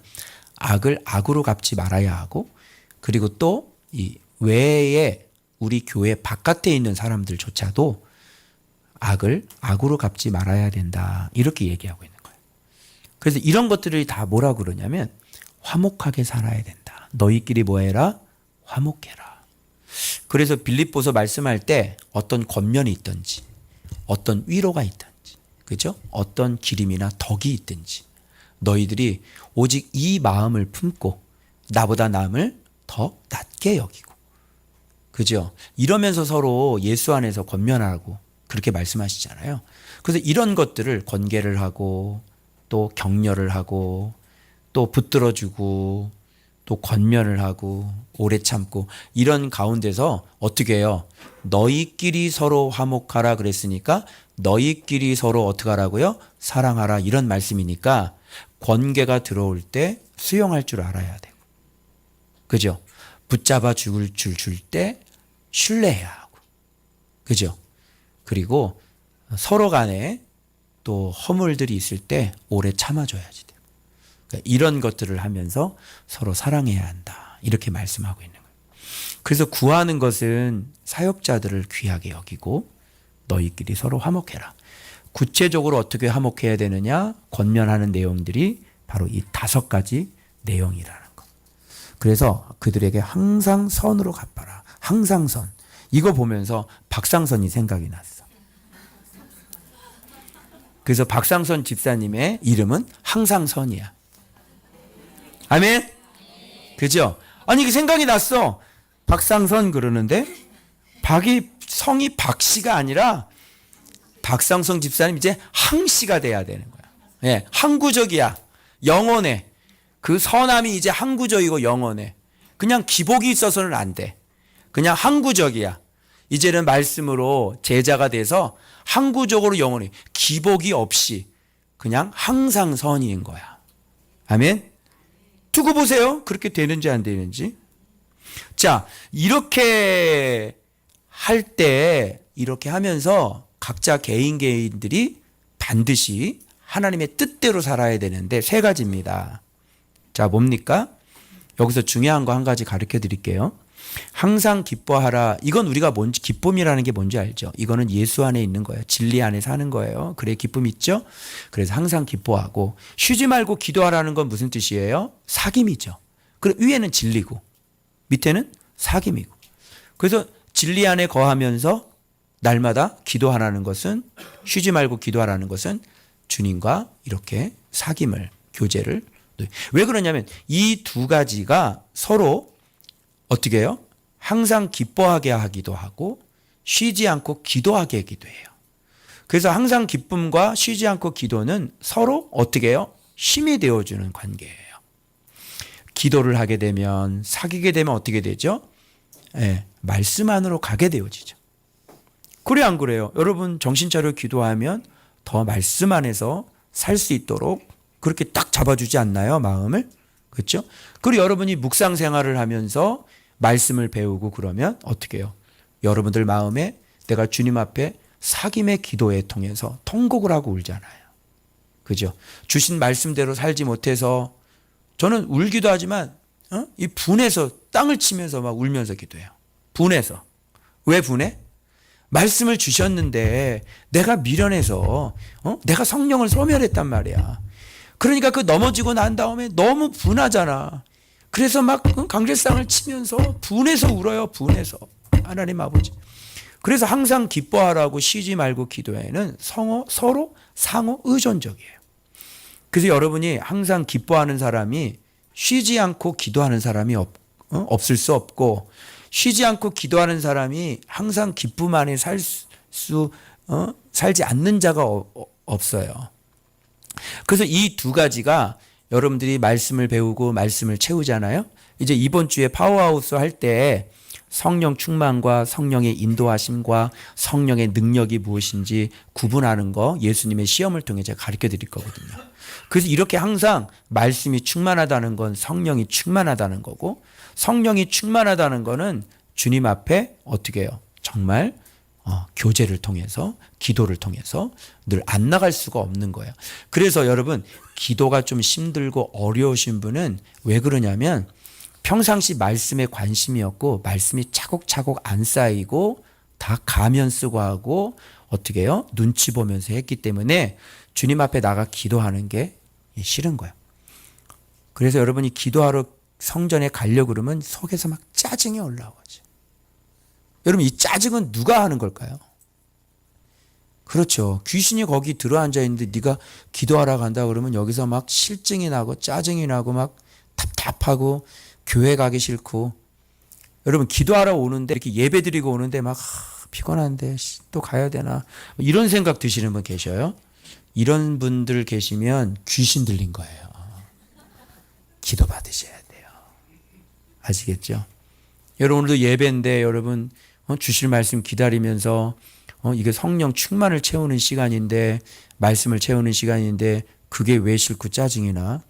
악을 악으로 갚지 말아야 하고 그리고 또 이 외에 우리 교회 바깥에 있는 사람들조차도 악을 악으로 갚지 말아야 된다. 이렇게 얘기하고 있는 거예요. 그래서 이런 것들을 다 뭐라 그러냐면 화목하게 살아야 된다. 너희끼리 뭐 해라? 화목해라. 그래서 빌립보서 말씀할 때 어떤 권면이 있든지 어떤 위로가 있든지 그죠? 어떤 기림이나 덕이 있든지 너희들이 오직 이 마음을 품고 나보다 남을 더 낮게 여기고 그죠? 이러면서 서로 예수 안에서 권면하고 그렇게 말씀하시잖아요. 그래서 이런 것들을 권계를 하고 또 격려를 하고 또 붙들어주고 또 권면을 하고 오래 참고 이런 가운데서 어떻게 해요? 너희끼리 서로 화목하라 그랬으니까 너희끼리 서로 어떻게 하라고요? 사랑하라 이런 말씀이니까 권계가 들어올 때 수용할 줄 알아야 되고 그죠? 붙잡아 줄 때 신뢰해야 하고 그죠? 그리고 서로 간에 또 허물들이 있을 때 오래 참아줘야지 돼요. 그러니까 이런 것들을 하면서 서로 사랑해야 한다. 이렇게 말씀하고 있는 거예요. 그래서 구하는 것은 사역자들을 귀하게 여기고 너희끼리 서로 화목해라. 구체적으로 어떻게 화목해야 되느냐? 권면하는 내용들이 바로 이 5가지 내용이라는 거. 그래서 그들에게 항상 선으로 갚아라. 항상 선. 이거 보면서 박상선이 생각이 났어. 그래서 박상선 집사님의 이름은 항상 선이야. 아멘? 그죠? 아니, 이게 생각이 났어. 박상선 그러는데, 성이 박씨가 아니라, 박상선 집사님 이제 항씨가 돼야 되는 거야. 항구적이야. 영원해. 그 선함이 이제 항구적이고 영원해. 그냥 기복이 있어서는 안 돼. 그냥 항구적이야. 이제는 말씀으로 제자가 돼서 항구적으로 영원히 기복이 없이 그냥 항상 선인 거야. 아멘. 두고 보세요. 그렇게 되는지 안 되는지. 자, 이렇게 할 때, 이렇게 하면서 각자 개인들이 반드시 하나님의 뜻대로 살아야 되는데 세 가지입니다. 자, 뭡니까? 여기서 중요한 거 한 가지 가르쳐 드릴게요. 항상 기뻐하라. 이건 우리가 뭔지, 기쁨이라는 게 뭔지 알죠? 이거는 예수 안에 있는 거예요. 진리 안에 사는 거예요. 그래 기쁨 있죠? 그래서 항상 기뻐하고, 쉬지 말고 기도하라는 건 무슨 뜻이에요? 사귐이죠. 그리고 위에는 진리고 밑에는 사귐이고. 그래서 진리 안에 거하면서 날마다 기도하라는 것은, 쉬지 말고 기도하라는 것은 주님과 이렇게 사귐을, 교제를. 왜 그러냐면 이 두 가지가 서로 어떻게 해요? 항상 기뻐하게 하기도 하고 쉬지 않고 기도하게 하기도 해요. 그래서 항상 기쁨과 쉬지 않고 기도는 서로 어떻게 해요? 힘이 되어주는 관계예요. 기도를 하게 되면, 사귀게 되면 어떻게 되죠? 말씀 안으로 가게 되어지죠. 그래 안 그래요? 여러분 정신 차려 기도하면 더 말씀 안에서 살 수 있도록 그렇게 딱 잡아주지 않나요? 마음을. 그렇죠? 그리고 여러분이 묵상 생활을 하면서 말씀을 배우고 그러면 어떻게 해요? 여러분들 마음에 내가 주님 앞에 사귐의 기도에 통해서 통곡을 하고 울잖아요. 그죠? 주신 말씀대로 살지 못해서 저는 울기도 하지만 이 분해서 땅을 치면서 막 울면서 기도해요. 분해서. 왜 분해? 말씀을 주셨는데 내가 미련해서 내가 성령을 소멸했단 말이야. 그러니까 그 넘어지고 난 다음에 너무 분하잖아. 그래서 막 강제상을 치면서 분해서 울어요. 분해서. 하나님 아버지. 그래서 항상 기뻐하라고 쉬지 말고 기도에는 서로 상호 의존적이에요. 그래서 여러분이 항상 기뻐하는 사람이 쉬지 않고 기도하는 사람이 없을 수 없고, 쉬지 않고 기도하는 사람이 항상 기쁨 안에 살지 않는 자가 없어요. 그래서 이 두 가지가 여러분들이 말씀을 배우고 말씀을 채우잖아요. 이제 이번 주에 파워하우스 할 때 성령 충만과 성령의 인도하심과 성령의 능력이 무엇인지 구분하는 거 예수님의 시험을 통해 제가 가르쳐 드릴 거거든요. 그래서 이렇게 항상 말씀이 충만하다는 건 성령이 충만하다는 거고, 성령이 충만하다는 거는 주님 앞에 어떻게 해요? 정말 교제를 통해서, 기도를 통해서 늘 안 나갈 수가 없는 거예요. 그래서 여러분 기도가 좀 힘들고 어려우신 분은 왜 그러냐면 평상시 말씀에 관심이 없고 말씀이 차곡차곡 안 쌓이고 다 가면 쓰고 하고 어떻게 해요? 눈치 보면서 했기 때문에 주님 앞에 나가 기도하는 게 싫은 거예요. 그래서 여러분이 기도하러 성전에 가려고 그러면 속에서 막 짜증이 올라오죠. 여러분 이 짜증은 누가 하는 걸까요? 그렇죠. 귀신이 거기 들어앉아 있는데 네가 기도하러 간다 그러면 여기서 막 실증이 나고 짜증이 나고 막 답답하고 교회 가기 싫고. 여러분 기도하러 오는데 이렇게 예배 드리고 오는데 막 피곤한데 또 가야 되나 이런 생각 드시는 분 계셔요? 이런 분들 계시면 귀신 들린 거예요. 기도 받으셔야 돼요. 아시겠죠? 여러분 오늘도 예배인데 여러분 주실 말씀 기다리면서 이게 성령 충만을 채우는 시간인데 말씀을 채우는 시간인데 그게 왜 싫고 짜증이 나?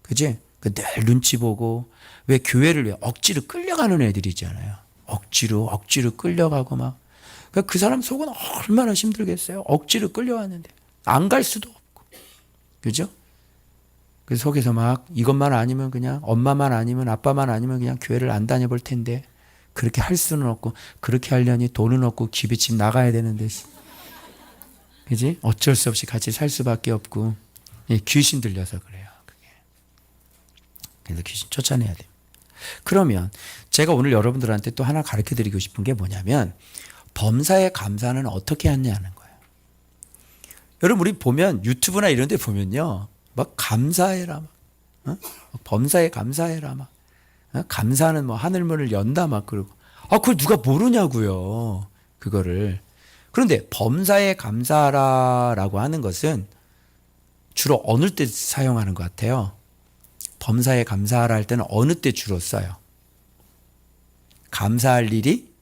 그지? 늘 눈치 보고 왜 교회를 왜 억지로 끌려가는 애들이 있잖아요. 억지로 끌려가고 막. 그러니까 그 사람 속은 얼마나 힘들겠어요. 억지로 끌려왔는데 안 갈 수도 없고. 그죠? 그 속에서 막 이것만 아니면 그냥 엄마만 아니면 아빠만 아니면 그냥 교회를 안 다녀볼 텐데 그렇게 할 수는 없고 그렇게 하려니 돈은 없고 집에 집 나가야 되는데 그지? 어쩔 수 없이 같이 살 수밖에 없고 귀신 들려서 그래요. 그게. 그래서 귀신 쫓아내야 돼요. 그러면 제가 오늘 여러분들한테 또 하나 가르쳐 드리고 싶은 게 뭐냐면 범사에 감사는 어떻게 하냐는 거예요. 여러분 우리 보면 유튜브나 이런 데 보면요. 막 감사해라 막. 범사에 감사해라 막. 감사는 뭐 하늘문을 연다 막 그러고. 그걸 누가 모르냐고요. 그거를. 그런데 범사에 감사하라라고 하는 것은 주로 어느 때 사용하는 것 같아요? 범사에 감사하라 할 때는 어느 때 주로 써요? 감사할 일이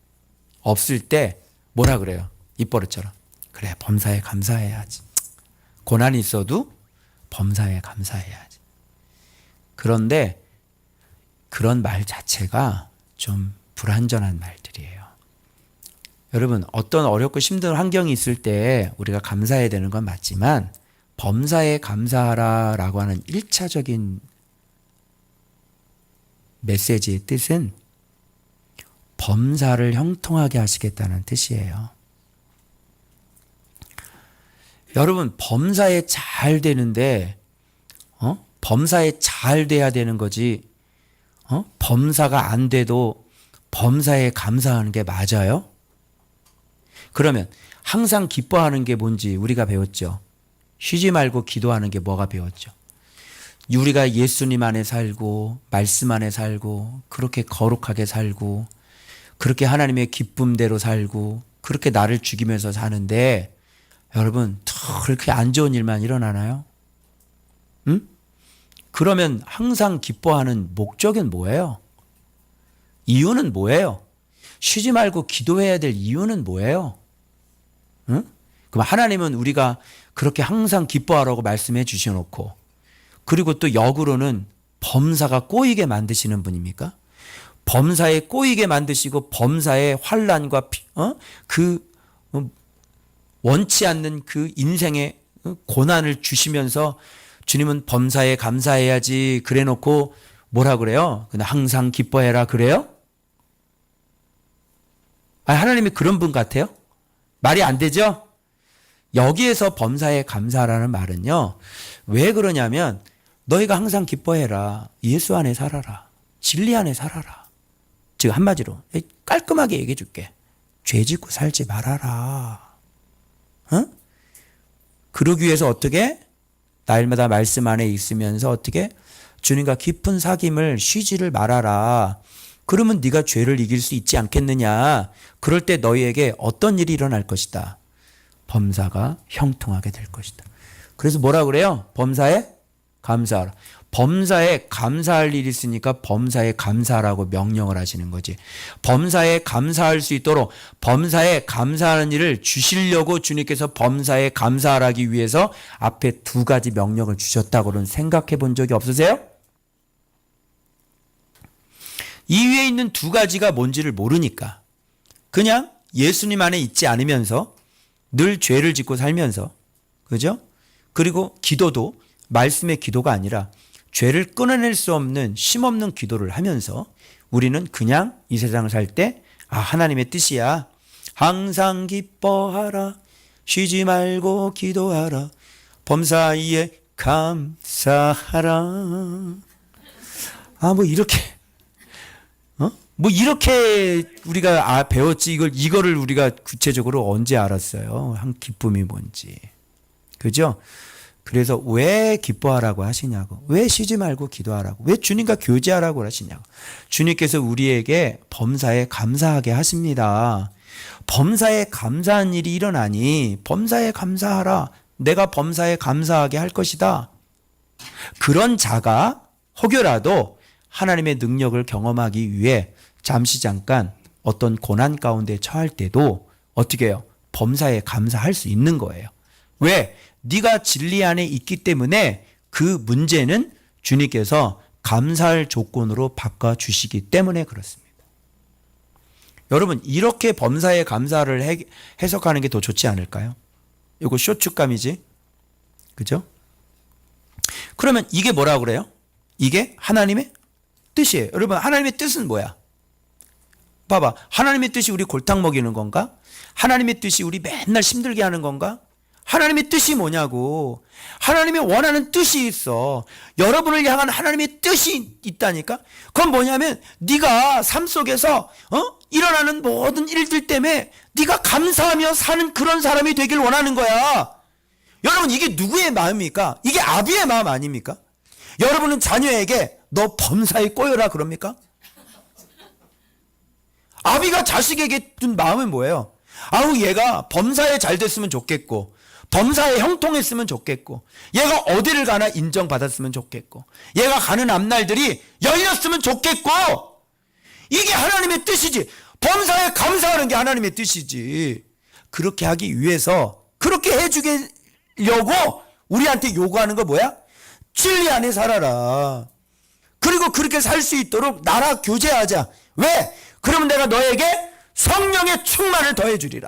없을 때 뭐라 그래요? 입버릇처럼. 그래 범사에 감사해야지. 고난이 있어도 범사에 감사해야지. 그런데 그런 말 자체가 좀 불완전한 말들이에요. 여러분, 어떤 어렵고 힘든 환경이 있을 때 우리가 감사해야 되는 건 맞지만 범사에 감사하라라고 하는 1차적인 메시지의 뜻은 범사를 형통하게 하시겠다는 뜻이에요. 여러분, 범사에 잘 되는데 범사에 잘 돼야 되는 거지 범사가 안 돼도 범사에 감사하는 게 맞아요? 그러면 항상 기뻐하는 게 뭔지 우리가 배웠죠. 쉬지 말고 기도하는 게 뭐가 배웠죠. 우리가 예수님 안에 살고 말씀 안에 살고 그렇게 거룩하게 살고 그렇게 하나님의 기쁨대로 살고 그렇게 나를 죽이면서 사는데 여러분 그렇게 안 좋은 일만 일어나나요? 응? 그러면 항상 기뻐하는 목적은 뭐예요? 이유는 뭐예요? 쉬지 말고 기도해야 될 이유는 뭐예요? 응? 그럼 하나님은 우리가 그렇게 항상 기뻐하라고 말씀해 주셔놓고 그리고 또 역으로는 범사가 꼬이게 만드시는 분입니까? 범사에 꼬이게 만드시고 범사에 환난과 원치 않는 그 인생의 고난을 주시면서 주님은 범사에 감사해야지 그래 놓고 뭐라 그래요? 그냥 항상 기뻐해라 그래요? 하나님이 그런 분 같아요? 말이 안 되죠? 여기에서 범사에 감사라는 말은요. 왜 그러냐면 너희가 항상 기뻐해라. 예수 안에 살아라. 진리 안에 살아라. 즉 한마디로 깔끔하게 얘기해 줄게. 죄 짓고 살지 말아라. 그러기 위해서 어떻게? 날마다 말씀 안에 있으면서 어떻게? 주님과 깊은 사귐을 쉬지를 말아라. 그러면 네가 죄를 이길 수 있지 않겠느냐. 그럴 때 너희에게 어떤 일이 일어날 것이다. 범사가 형통하게 될 것이다. 그래서 뭐라 그래요? 범사에 감사하라. 범사에 감사할 일이 있으니까 범사에 감사하라고 명령을 하시는 거지. 범사에 감사할 수 있도록 범사에 감사하는 일을 주시려고 주님께서 범사에 감사하기 위해서 앞에 두 가지 명령을 주셨다고는 생각해 본 적이 없으세요? 이 위에 있는 두 가지가 뭔지를 모르니까 그냥 예수님 안에 있지 않으면서 늘 죄를 짓고 살면서 그죠? 그리고 기도도 말씀의 기도가 아니라 죄를 끊어낼 수 없는 쉼없는 기도를 하면서 우리는 그냥 이 세상을 살 때 하나님의 뜻이야. 항상 기뻐하라. 쉬지 말고 기도하라. 범사에 감사하라. 뭐 이렇게 이렇게 우리가 배웠지 이거를 우리가 구체적으로 언제 알았어요? 한 기쁨이 뭔지. 그죠? 그래서 왜 기뻐하라고 하시냐고. 왜 쉬지 말고 기도하라고. 왜 주님과 교제하라고 하시냐고. 주님께서 우리에게 범사에 감사하게 하십니다. 범사에 감사한 일이 일어나니 범사에 감사하라. 내가 범사에 감사하게 할 것이다. 그런 자가 혹여라도 하나님의 능력을 경험하기 위해 잠깐 어떤 고난 가운데 처할 때도 어떻게 해요? 범사에 감사할 수 있는 거예요. 왜? 네가 진리 안에 있기 때문에 그 문제는 주님께서 감사할 조건으로 바꿔주시기 때문에 그렇습니다. 여러분 이렇게 범사에 감사를 해석하는 게 더 좋지 않을까요? 이거 쇼츠감이지. 그죠? 그러면 이게 뭐라고 그래요? 이게 하나님의 뜻이에요. 여러분 하나님의 뜻은 뭐야? 봐봐. 하나님의 뜻이 우리 골탕 먹이는 건가? 하나님의 뜻이 우리 맨날 힘들게 하는 건가? 하나님의 뜻이 뭐냐고. 하나님의 원하는 뜻이 있어. 여러분을 향한 하나님의 뜻이 있다니까. 그건 뭐냐면 네가 삶 속에서 일어나는 모든 일들 때문에 네가 감사하며 사는 그런 사람이 되길 원하는 거야. 여러분 이게 누구의 마음입니까? 이게 아비의 마음 아닙니까? 여러분은 자녀에게 너 범사에 꼬여라 그럽니까? 아비가 자식에게 둔 마음은 뭐예요? 얘가 범사에 잘 됐으면 좋겠고 범사에 형통했으면 좋겠고 얘가 어디를 가나 인정받았으면 좋겠고 얘가 가는 앞날들이 열렸으면 좋겠고 이게 하나님의 뜻이지. 범사에 감사하는 게 하나님의 뜻이지. 그렇게 하기 위해서 그렇게 해주려고 우리한테 요구하는 거 뭐야? 진리 안에 살아라. 그리고 그렇게 살 수 있도록 나라 교제하자. 왜? 그러면 내가 너에게 성령의 충만을 더해 주리라.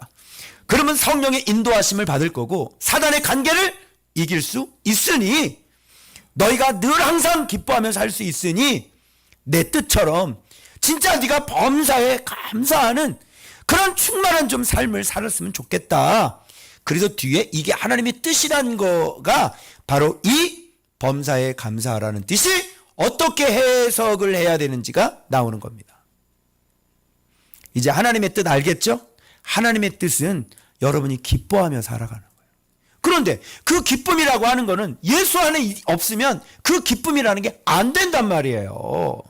그러면 성령의 인도하심을 받을 거고 사단의 간계를 이길 수 있으니 너희가 늘 항상 기뻐하며 살 수 있으니 내 뜻처럼 진짜 네가 범사에 감사하는 그런 충만한 좀 삶을 살았으면 좋겠다. 그래서 뒤에 이게 하나님의 뜻이라는 거가 바로 이 범사에 감사하라는 뜻이 어떻게 해석을 해야 되는지가 나오는 겁니다. 이제 하나님의 뜻 알겠죠? 하나님의 뜻은 여러분이 기뻐하며 살아가는 거예요. 그런데 그 기쁨이라고 하는 거는 예수 안에 없으면 그 기쁨이라는 게 안 된단 말이에요.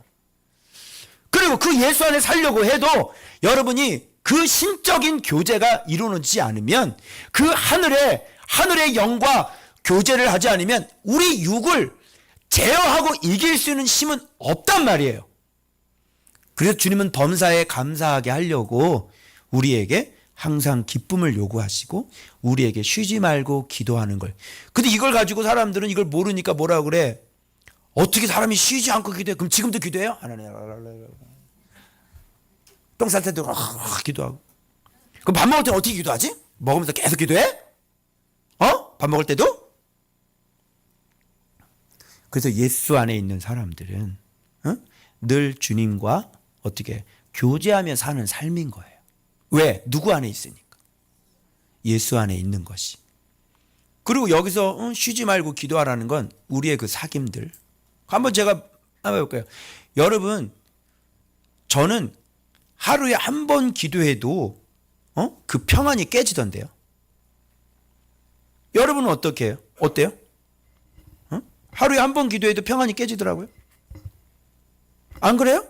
그리고 그 예수 안에 살려고 해도 여러분이 그 신적인 교제가 이루어지지 않으면 그 하늘의 영과 교제를 하지 않으면 우리 육을 제어하고 이길 수 있는 힘은 없단 말이에요. 그래서 주님은 범사에 감사하게 하려고 우리에게 항상 기쁨을 요구하시고 우리에게 쉬지 말고 기도하는 걸. 근데 이걸 가지고 사람들은 이걸 모르니까 뭐라고 그래? 어떻게 사람이 쉬지 않고 기도해? 그럼 지금도 기도해요? 똥 쌀 때도 기도하고. 그럼 밥 먹을 때는 어떻게 기도하지? 먹으면서 계속 기도해? 밥 먹을 때도? 그래서 예수 안에 있는 사람들은 늘 주님과 어떻게 교제하며 사는 삶인 거예요. 왜? 누구 안에 있으니까. 예수 안에 있는 것이. 그리고 여기서 쉬지 말고 기도하라는 건 우리의 그 사귐들. 한번 제가 한번 해볼까요? 여러분, 저는 하루에 한 번 기도해도 그 평안이 깨지던데요. 여러분은 어떻게 해요? 어때요? 하루에 한 번 기도해도 평안이 깨지더라고요. 안 그래요?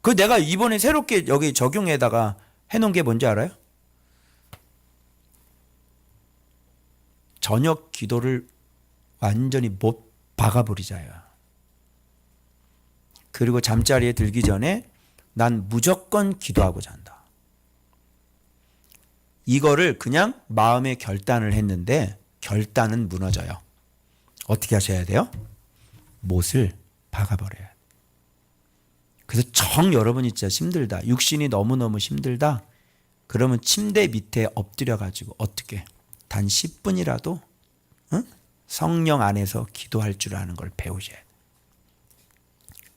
그 내가 이번에 새롭게 여기 적용에다가 해놓은 게 뭔지 알아요? 저녁 기도를 완전히 못 박아버리자요. 그리고 잠자리에 들기 전에 난 무조건 기도하고 잔다. 이거를 그냥 마음의 결단을 했는데 결단은 무너져요. 어떻게 하셔야 돼요? 못을 박아버려야 돼요. 그래서 여러분이 진짜 힘들다. 육신이 너무너무 힘들다. 그러면 침대 밑에 엎드려가지고 어떻게 단 10분이라도 성령 안에서 기도할 줄 아는 걸 배우셔야 돼요.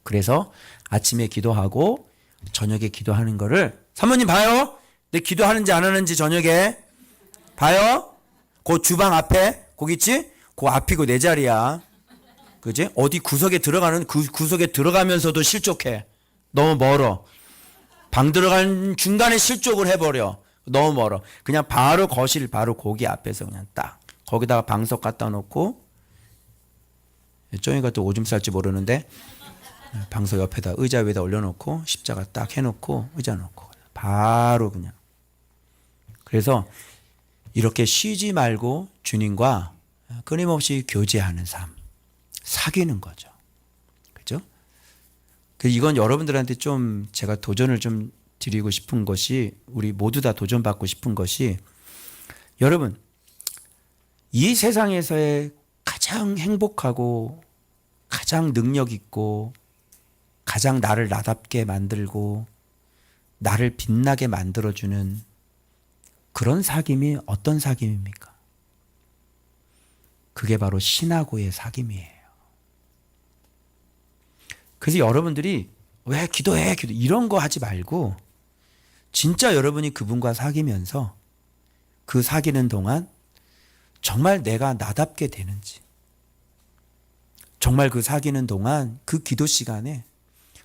그래서 아침에 기도하고 저녁에 기도하는 거를 사모님 봐요. 내 기도하는지 안 하는지 저녁에 봐요. 그 주방 앞에 거기 있지? 그 앞이고 내 자리야. 그지? 어디 구석에 들어가는 그 구석에 들어가면서도 실족해. 너무 멀어. 방 들어간 중간에 실족을 해버려. 너무 멀어. 그냥 바로 거실 바로 거기 앞에서 그냥 딱 거기다가 방석 갖다 놓고 쫑이가 또 오줌 쌀지 모르는데 방석 옆에다 의자 위에다 올려놓고 십자가 딱 해놓고 의자 놓고 바로 그냥. 그래서 이렇게 쉬지 말고 주님과 끊임없이 교제하는 삶, 사귀는 거죠. 그죠? 이건 여러분들한테 좀 제가 도전을 좀 드리고 싶은 것이, 우리 모두 다 도전받고 싶은 것이, 여러분, 이 세상에서의 가장 행복하고 가장 능력 있고 가장 나를 나답게 만들고 나를 빛나게 만들어주는 그런 사귐이 어떤 사귐입니까? 그게 바로 신하고의 사귐이에요. 그래서 여러분들이 왜 기도해 이런 거 하지 말고 진짜 여러분이 그분과 사귀면서 그 사귀는 동안 정말 내가 나답게 되는지, 정말 그 사귀는 동안 그 기도 시간에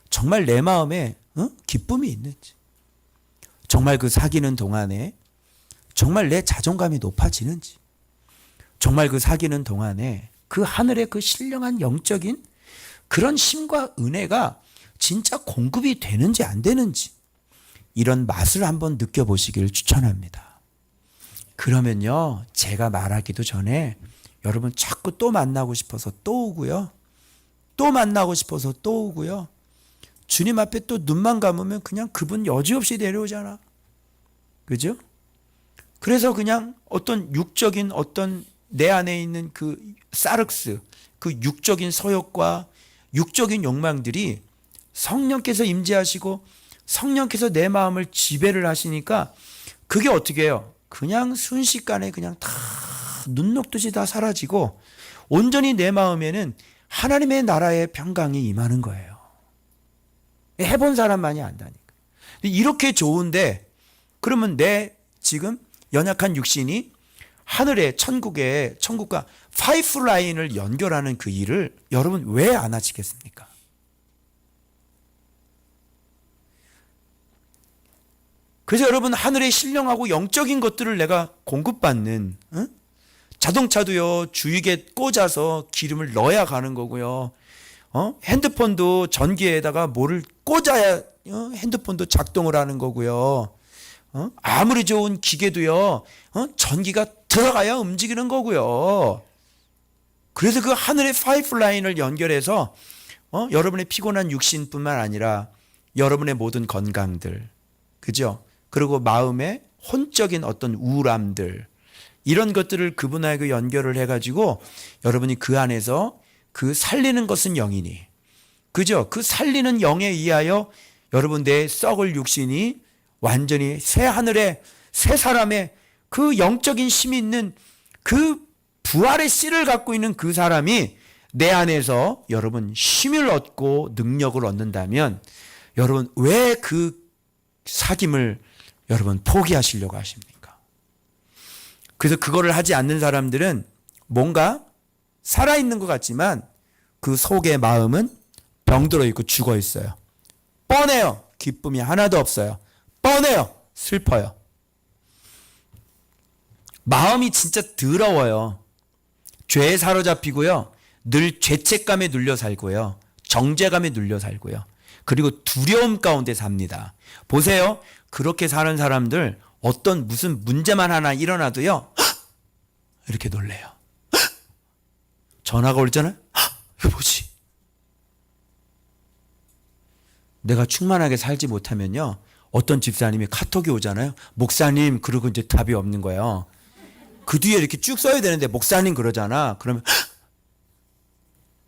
정말 내 마음에 기쁨이 있는지, 정말 그 사귀는 동안에 정말 내 자존감이 높아지는지, 정말 그 사귀는 동안에 그 하늘의 그 신령한 영적인 그런 힘과 은혜가 진짜 공급이 되는지 안 되는지, 이런 맛을 한번 느껴보시기를 추천합니다. 그러면요, 제가 말하기도 전에 여러분 자꾸 또 만나고 싶어서 또 오고요, 또 만나고 싶어서 또 오고요, 주님 앞에 또 눈만 감으면 그냥 그분 여지없이 내려오잖아. 그죠? 그래서 그냥 어떤 육적인 어떤 내 안에 있는 그 사륵스, 그 육적인 서욕과 육적인 욕망들이 성령께서 임재하시고 성령께서 내 마음을 지배를 하시니까 그게 어떻게 해요? 그냥 순식간에 그냥 다 눈 녹듯이 다 사라지고 온전히 내 마음에는 하나님의 나라의 평강이 임하는 거예요. 해본 사람만이 안다니까. 이렇게 좋은데 그러면 내 지금 연약한 육신이 하늘의 천국과 파이프라인을 연결하는 그 일을 여러분 왜 안 하시겠습니까? 그래서 여러분 하늘의 신령하고 영적인 것들을 내가 공급받는 자동차도요 주위에 꽂아서 기름을 넣어야 가는 거고요. 핸드폰도 전기에다가 뭐를 꽂아야 핸드폰도 작동을 하는 거고요. 아무리 좋은 기계도요 전기가 들어가야 움직이는 거고요. 그래서 그 하늘의 파이프라인을 연결해서 여러분의 피곤한 육신뿐만 아니라 여러분의 모든 건강들, 그죠? 그리고 마음의 혼적인 어떤 우울함들, 이런 것들을 그분하고 연결을 해가지고 여러분이 그 안에서 그 살리는 것은 영이니, 그죠? 그 살리는 영에 의하여 여러분 내 썩을 육신이 완전히 새 하늘에 새 사람의 그 영적인 힘이 있는 그 부활의 씨를 갖고 있는 그 사람이 내 안에서 여러분 힘을 얻고 능력을 얻는다면 여러분 왜 그 사귐을 여러분 포기하시려고 하십니까? 그래서 그거를 하지 않는 사람들은 뭔가 살아있는 것 같지만 그 속의 마음은 병들어 있고 죽어 있어요. 뻔해요. 기쁨이 하나도 없어요. 뻔해요. 슬퍼요. 마음이 진짜 더러워요. 죄에 사로잡히고요. 늘 죄책감에 눌려 살고요. 정죄감에 눌려 살고요. 그리고 두려움 가운데 삽니다. 보세요. 그렇게 사는 사람들 어떤 무슨 문제만 하나 일어나도요. 이렇게 놀래요. 전화가 올잖아요. 이거 뭐지? 내가 충만하게 살지 못하면요. 어떤 집사님이 카톡이 오잖아요. 목사님, 그러고 이제 답이 없는 거예요. 그 뒤에 이렇게 쭉 써야 되는데 목사님 그러잖아. 그러면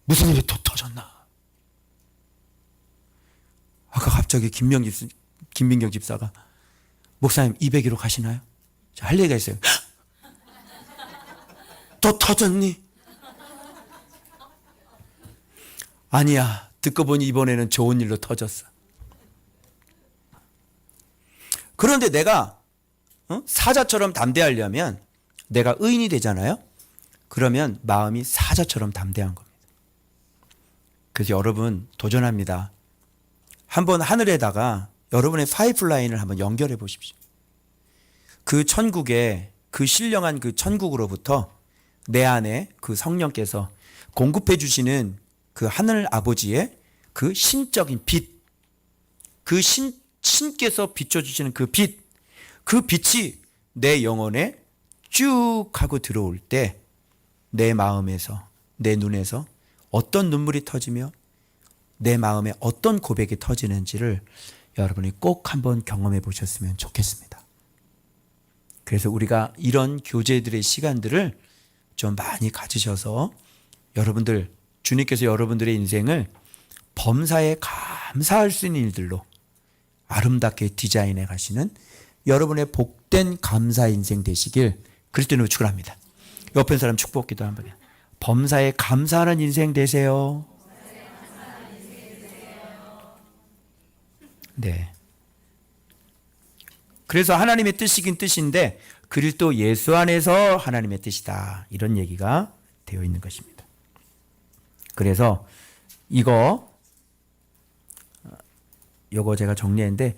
무슨 일이 또 터졌나? 아까 갑자기 김민경 집사가 목사님 201호 가시나요? 할 얘기가 있어요. 또 터졌니? 아니야. 듣고 보니 이번에는 좋은 일로 터졌어. 그런데 내가 사자처럼 담대하려면 내가 의인이 되잖아요. 그러면 마음이 사자처럼 담대한 겁니다. 그래서 여러분 도전합니다. 한번 하늘에다가 여러분의 파이프라인을 한번 연결해 보십시오. 그 천국에 그 신령한 그 천국으로부터 내 안에 그 성령께서 공급해 주시는 그 하늘 아버지의 그 신적인 빛, 그 신께서 비춰주시는 그 빛, 그 빛이 내 영혼에 쭉 하고 들어올 때 내 마음에서, 내 눈에서 어떤 눈물이 터지며 내 마음에 어떤 고백이 터지는지를 여러분이 꼭 한번 경험해 보셨으면 좋겠습니다. 그래서 우리가 이런 교제들의 시간들을 좀 많이 가지셔서 여러분들, 주님께서 여러분들의 인생을 범사에 감사할 수 있는 일들로 아름답게 디자인해 가시는 여러분의 복된 감사 인생 되시길 그리스도인으로 축원합니다. 옆에 사람 축복 기도 한번 해요. 범사에 감사하는 인생 되세요. 네. 그래서 하나님의 뜻이긴 뜻인데 그리스도 예수 안에서 하나님의 뜻이다. 이런 얘기가 되어 있는 것입니다. 그래서 요거 제가 정리했는데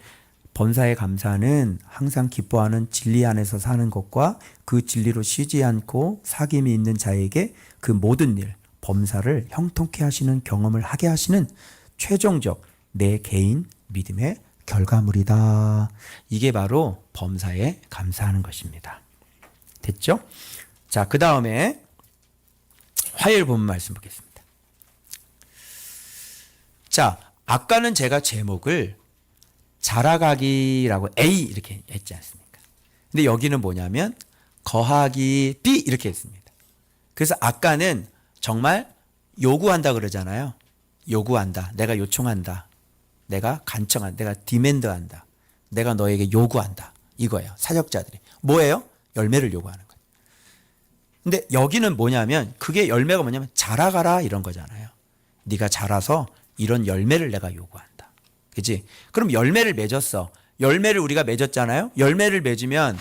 범사에 감사는 항상 기뻐하는 진리 안에서 사는 것과 그 진리로 쉬지 않고 사귐이 있는 자에게 그 모든 일, 범사를 형통케 하시는 경험을 하게 하시는 최종적 내 개인 믿음의 결과물이다. 이게 바로 범사에 감사하는 것입니다. 됐죠? 자, 그 다음에 화요일 본문 말씀 보겠습니다. 자, 아까는 제가 제목을 자라가기라고 A 이렇게 했지 않습니까? 근데 여기는 뭐냐면 거하기 B 이렇게 했습니다. 그래서 아까는 정말 요구한다 그러잖아요. 요구한다. 내가 요청한다. 내가 간청한다. 내가 디맨드한다. 내가 너에게 요구한다. 이거예요. 사역자들이. 뭐예요? 열매를 요구하는 거예요. 근데 여기는 뭐냐면 그게 열매가 뭐냐면 자라가라 이런 거잖아요. 네가 자라서 이런 열매를 내가 요구한다. 그치? 그럼 열매를 맺었어. 열매를 우리가 맺었잖아요. 열매를 맺으면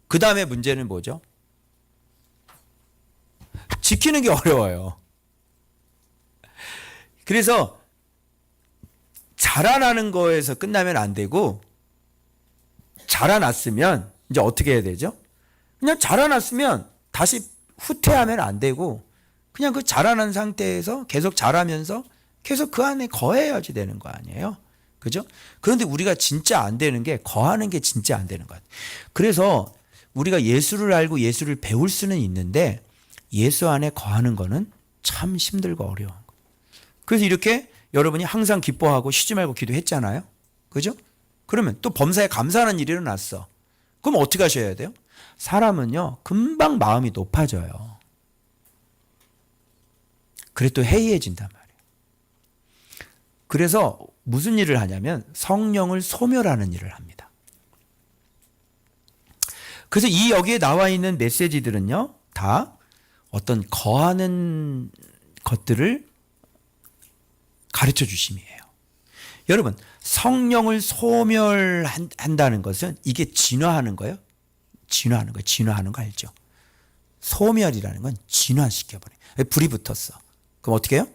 그 다음에 문제는 뭐죠? 지키는 게 어려워요. 그래서 자라나는 거에서 끝나면 안 되고 자라났으면 이제 어떻게 해야 되죠? 그냥 자라났으면 다시 후퇴하면 안 되고 그냥 그 자라난 상태에서 계속 자라면서 계속 그 안에 거해야지 되는 거 아니에요? 그죠? 그런데 우리가 진짜 안 되는 게 거하는 게 진짜 안 되는 것 같아요. 그래서 우리가 예수를 알고 예수를 배울 수는 있는데 예수 안에 거하는 거는 참 힘들고 어려운 거예요. 그래서 이렇게 여러분이 항상 기뻐하고 쉬지 말고 기도했잖아요. 그죠? 그러면 또 범사에 감사하는 일이 일어났어. 그럼 어떻게 하셔야 돼요? 사람은요, 금방 마음이 높아져요. 그래 또 해이해진단 말이에요. 그래서 무슨 일을 하냐면 성령을 소멸하는 일을 합니다. 그래서 이 여기에 나와 있는 메시지들은요, 다 어떤 거하는 것들을 가르쳐 주심이에요. 여러분, 성령을 소멸한다는 것은 이게 진화하는 거예요. 진화하는 거예요. 진화하는 거 알죠? 소멸이라는 건 진화시켜버려요. 불이 붙었어. 그럼 어떻게 해요?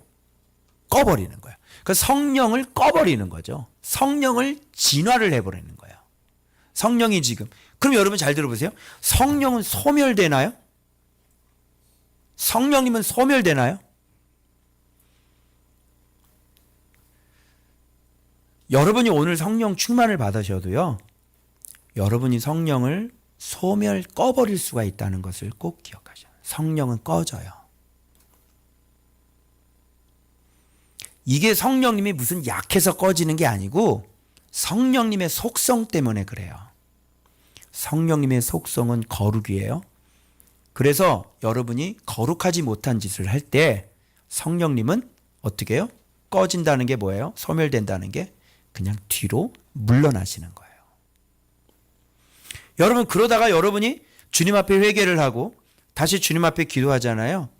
꺼버리는 거예요. 그 성령을 꺼버리는 거죠. 성령을 진화를 해버리는 거예요. 성령이 지금. 그럼 여러분 잘 들어보세요. 성령은 소멸되나요? 성령님은 소멸되나요? 여러분이 오늘 성령 충만을 받으셔도요, 여러분이 성령을 꺼버릴 수가 있다는 것을 꼭 기억하셔요. 성령은 꺼져요. 이게 성령님이 무슨 약해서 꺼지는 게 아니고 성령님의 속성 때문에 그래요. 성령님의 속성은 거룩이에요. 그래서 여러분이 거룩하지 못한 짓을 할 때 성령님은 어떻게 해요? 꺼진다는 게 뭐예요? 소멸된다는 게 그냥 뒤로 물러나시는 거예요. 여러분 그러다가 여러분이 주님 앞에 회개를 하고 다시 주님 앞에 기도하잖아요.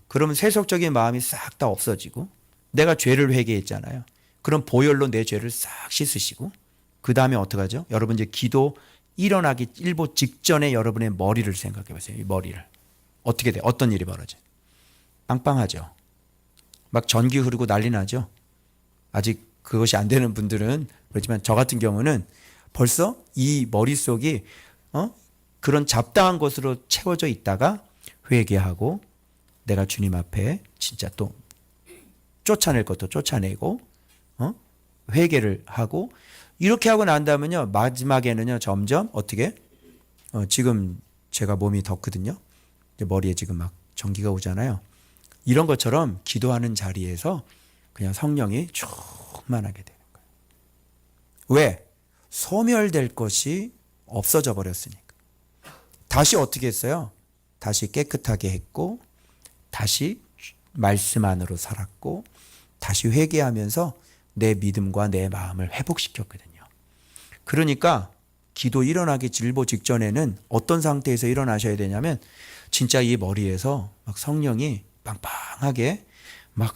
그러면 세속적인 마음이 싹 다 없어지고 내가 죄를 회개했잖아요. 그럼 보혈로 내 죄를 싹 씻으시고 그 다음에 어떡하죠? 여러분 이제 기도 일어나기 일보 직전에 여러분의 머리를 생각해 보세요. 이 머리를. 어떻게 돼? 어떤 일이 벌어져요? 빵빵하죠. 막 전기 흐르고 난리 나죠. 아직 그것이 안 되는 분들은 그렇지만 저 같은 경우는 벌써 이 머릿속이 그런 잡다한 것으로 채워져 있다가 회개하고 내가 주님 앞에 진짜 또 쫓아낼 것도 쫓아내고 회개를 하고 이렇게 하고 난 다음은요 마지막에는요 점점 어떻게 지금 제가 몸이 덥거든요. 머리에 지금 막 전기가 오잖아요. 이런 것처럼 기도하는 자리에서 그냥 성령이 충만하게 되는 거예요. 왜? 소멸될 것이 없어져 버렸으니까. 다시 어떻게 했어요? 다시 깨끗하게 했고 다시 말씀 안으로 살았고 다시 회개하면서 내 믿음과 내 마음을 회복시켰거든요. 그러니까 기도 일어나기 일보 직전에는 어떤 상태에서 일어나셔야 되냐면 진짜 이 머리에서 막 성령이 빵빵하게 막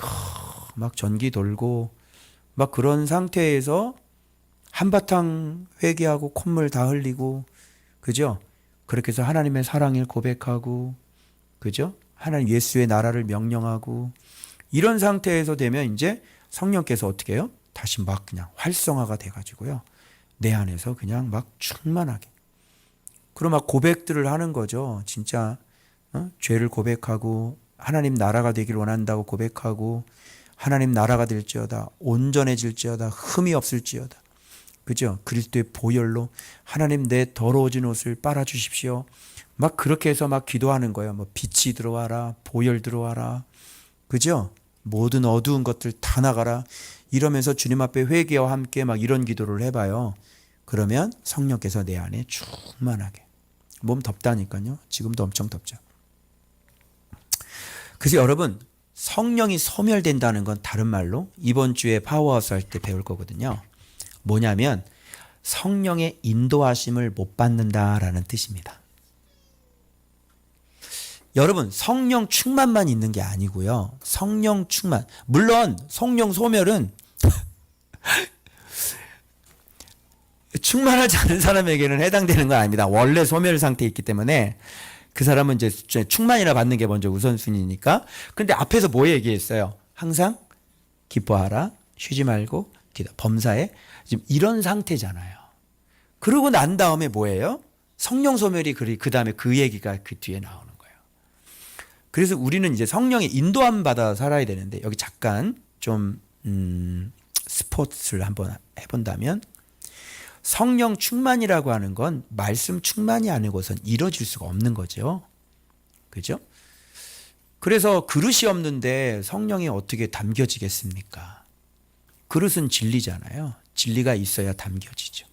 전기 돌고 막 그런 상태에서 한바탕 회개하고 콧물 다 흘리고 그죠? 그렇게 해서 하나님의 사랑을 고백하고 그죠? 하나님 예수의 나라를 명령하고 이런 상태에서 되면 이제 성령께서 어떻게 해요? 다시 막 그냥 활성화가 돼가지고요. 내 안에서 그냥 막 충만하게. 그럼 막 고백들을 하는 거죠. 진짜 죄를 고백하고 하나님 나라가 되길 원한다고 고백하고 하나님 나라가 될지어다 온전해질지어다 흠이 없을지어다. 그죠? 그리스도의 보혈로 하나님 내 더러워진 옷을 빨아주십시오. 막 그렇게 해서 막 기도하는 거예요. 뭐 빛이 들어와라, 보혈 들어와라. 그죠? 모든 어두운 것들 다 나가라. 이러면서 주님 앞에 회개와 함께 막 이런 기도를 해봐요. 그러면 성령께서 내 안에 충만하게. 몸 덥다니까요. 지금도 엄청 덥죠. 그래서 여러분 성령이 소멸된다는 건 다른 말로 이번 주에 파워하우스 할 때 배울 거거든요. 뭐냐면 성령의 인도하심을 못 받는다라는 뜻입니다. 여러분, 성령 충만만 있는 게 아니고요. 성령 충만. 물론 성령 소멸은 충만하지 않은 사람에게는 해당되는 건 아닙니다. 원래 소멸 상태에 있기 때문에 그 사람은 이제 충만이라 받는 게 먼저 우선순위니까. 근데 앞에서 뭐 얘기했어요? 항상 기뻐하라, 쉬지 말고 기도, 범사에. 지금 이런 상태잖아요. 그러고 난 다음에 뭐예요? 성령 소멸이 그 다음에 그 얘기가 그 뒤에 나오는 거예요. 그래서 우리는 이제 성령의 인도함 받아 살아야 되는데, 여기 잠깐 좀 스포츠를 한번 해본다면, 성령 충만이라고 하는 건 말씀 충만이 아니고선 이루어질 수가 없는 거죠. 그죠? 그래서 그릇이 없는데 성령이 어떻게 담겨지겠습니까? 그릇은 진리잖아요. 진리가 있어야 담겨지죠.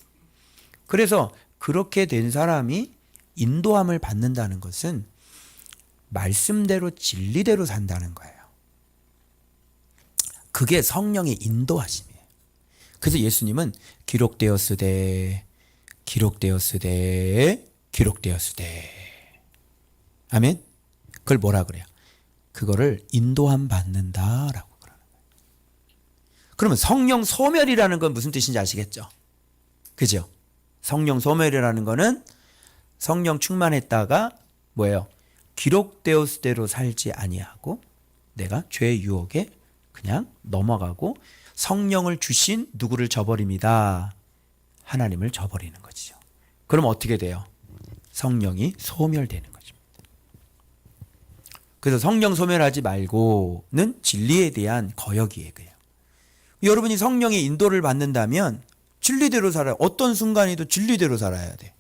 그래서 그렇게 된 사람이 인도함을 받는다는 것은 말씀대로 진리대로 산다는 거예요. 그게 성령의 인도하심이에요. 그래서 예수님은 기록되었으되 아멘. 그걸 뭐라 그래요? 그거를 인도함 받는다라고 그러는 거예요. 그러면 성령 소멸이라는 건 무슨 뜻인지 아시겠죠? 그죠? 성령 소멸이라는 거는 성령 충만했다가 뭐예요? 기록되었을 대로 살지 아니하고 내가 죄의 유혹에 그냥 넘어가고 성령을 주신 누구를 저버립니다. 하나님을 저버리는 거죠. 그럼 어떻게 돼요? 성령이 소멸되는 거죠. 그래서 성령 소멸하지 말고는 진리에 대한 거역이에요. 여러분이 성령의 인도를 받는다면 진리대로 살아요. 어떤 순간에도 진리대로 살아야 돼.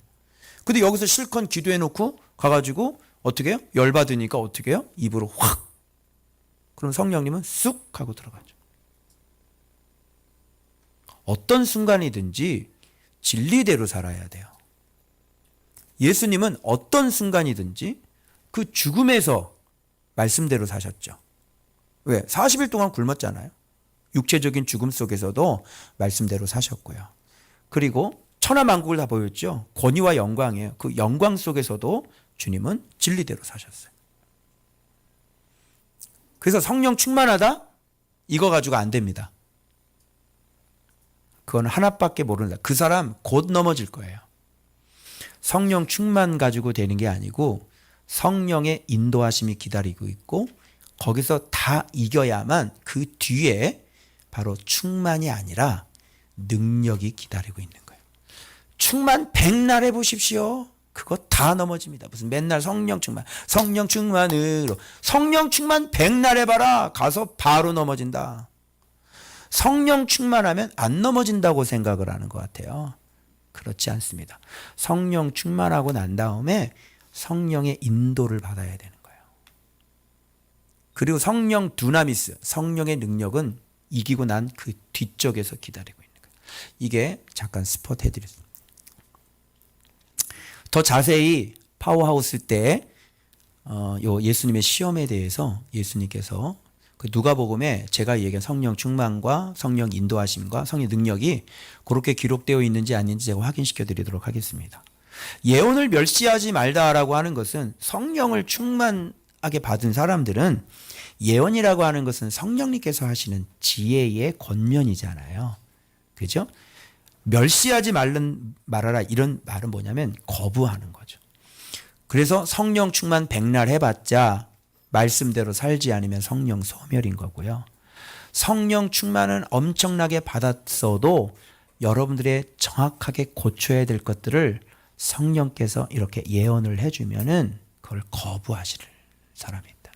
근데 여기서 실컷 기도해놓고 가가지고 어떻게 해요? 열받으니까 어떻게 해요? 입으로 확. 그럼 성령님은 쑥 하고 들어가죠. 어떤 순간이든지 진리대로 살아야 돼요. 예수님은 어떤 순간이든지 그 죽음에서 말씀대로 사셨죠. 왜? 40일 동안 굶었잖아요. 육체적인 죽음 속에서도 말씀대로 사셨고요. 그리고 천하만국을 다 보였죠. 권위와 영광이에요. 그 영광 속에서도 주님은 진리대로 사셨어요. 그래서 성령 충만하다? 이거 가지고 안 됩니다. 그건 하나밖에 모른다. 그 사람 곧 넘어질 거예요. 성령 충만 가지고 되는 게 아니고 성령의 인도하심이 기다리고 있고 거기서 다 이겨야만 그 뒤에 바로 충만이 아니라 능력이 기다리고 있는 거예요. 충만 백날 해보십시오. 그거 다 넘어집니다. 무슨 맨날 성령 충만으로. 성령 충만 백날 해봐라. 가서 바로 넘어진다. 성령 충만하면 안 넘어진다고 생각을 하는 것 같아요. 그렇지 않습니다. 성령 충만하고 난 다음에 성령의 인도를 받아야 되는 거예요. 그리고 성령 두나미스, 성령의 능력은 이기고 난 그 뒤쪽에서 기다리고 있는 거예요. 이게 잠깐 스포트 해드렸습니다. 더 자세히 파워하우스 때 요 예수님의 시험에 대해서 예수님께서 그 누가복음에 제가 얘기한 성령 충만과 성령 인도하심과 성령 능력이 그렇게 기록되어 있는지 아닌지 제가 확인시켜 드리도록 하겠습니다. 예언을 멸시하지 말다라고 하는 것은 성령을 충만하게 받은 사람들은 예언이라고 하는 것은 성령님께서 하시는 지혜의 권면이잖아요. 그죠? 멸시하지 말아라 이런 말은 뭐냐면 거부하는 거죠. 그래서 성령 충만 백날 해봤자 말씀대로 살지 않으면 성령 소멸인 거고요. 성령 충만은 엄청나게 받았어도 여러분들의 정확하게 고쳐야 될 것들을 성령께서 이렇게 예언을 해주면은 그걸 거부하실 사람이 있다.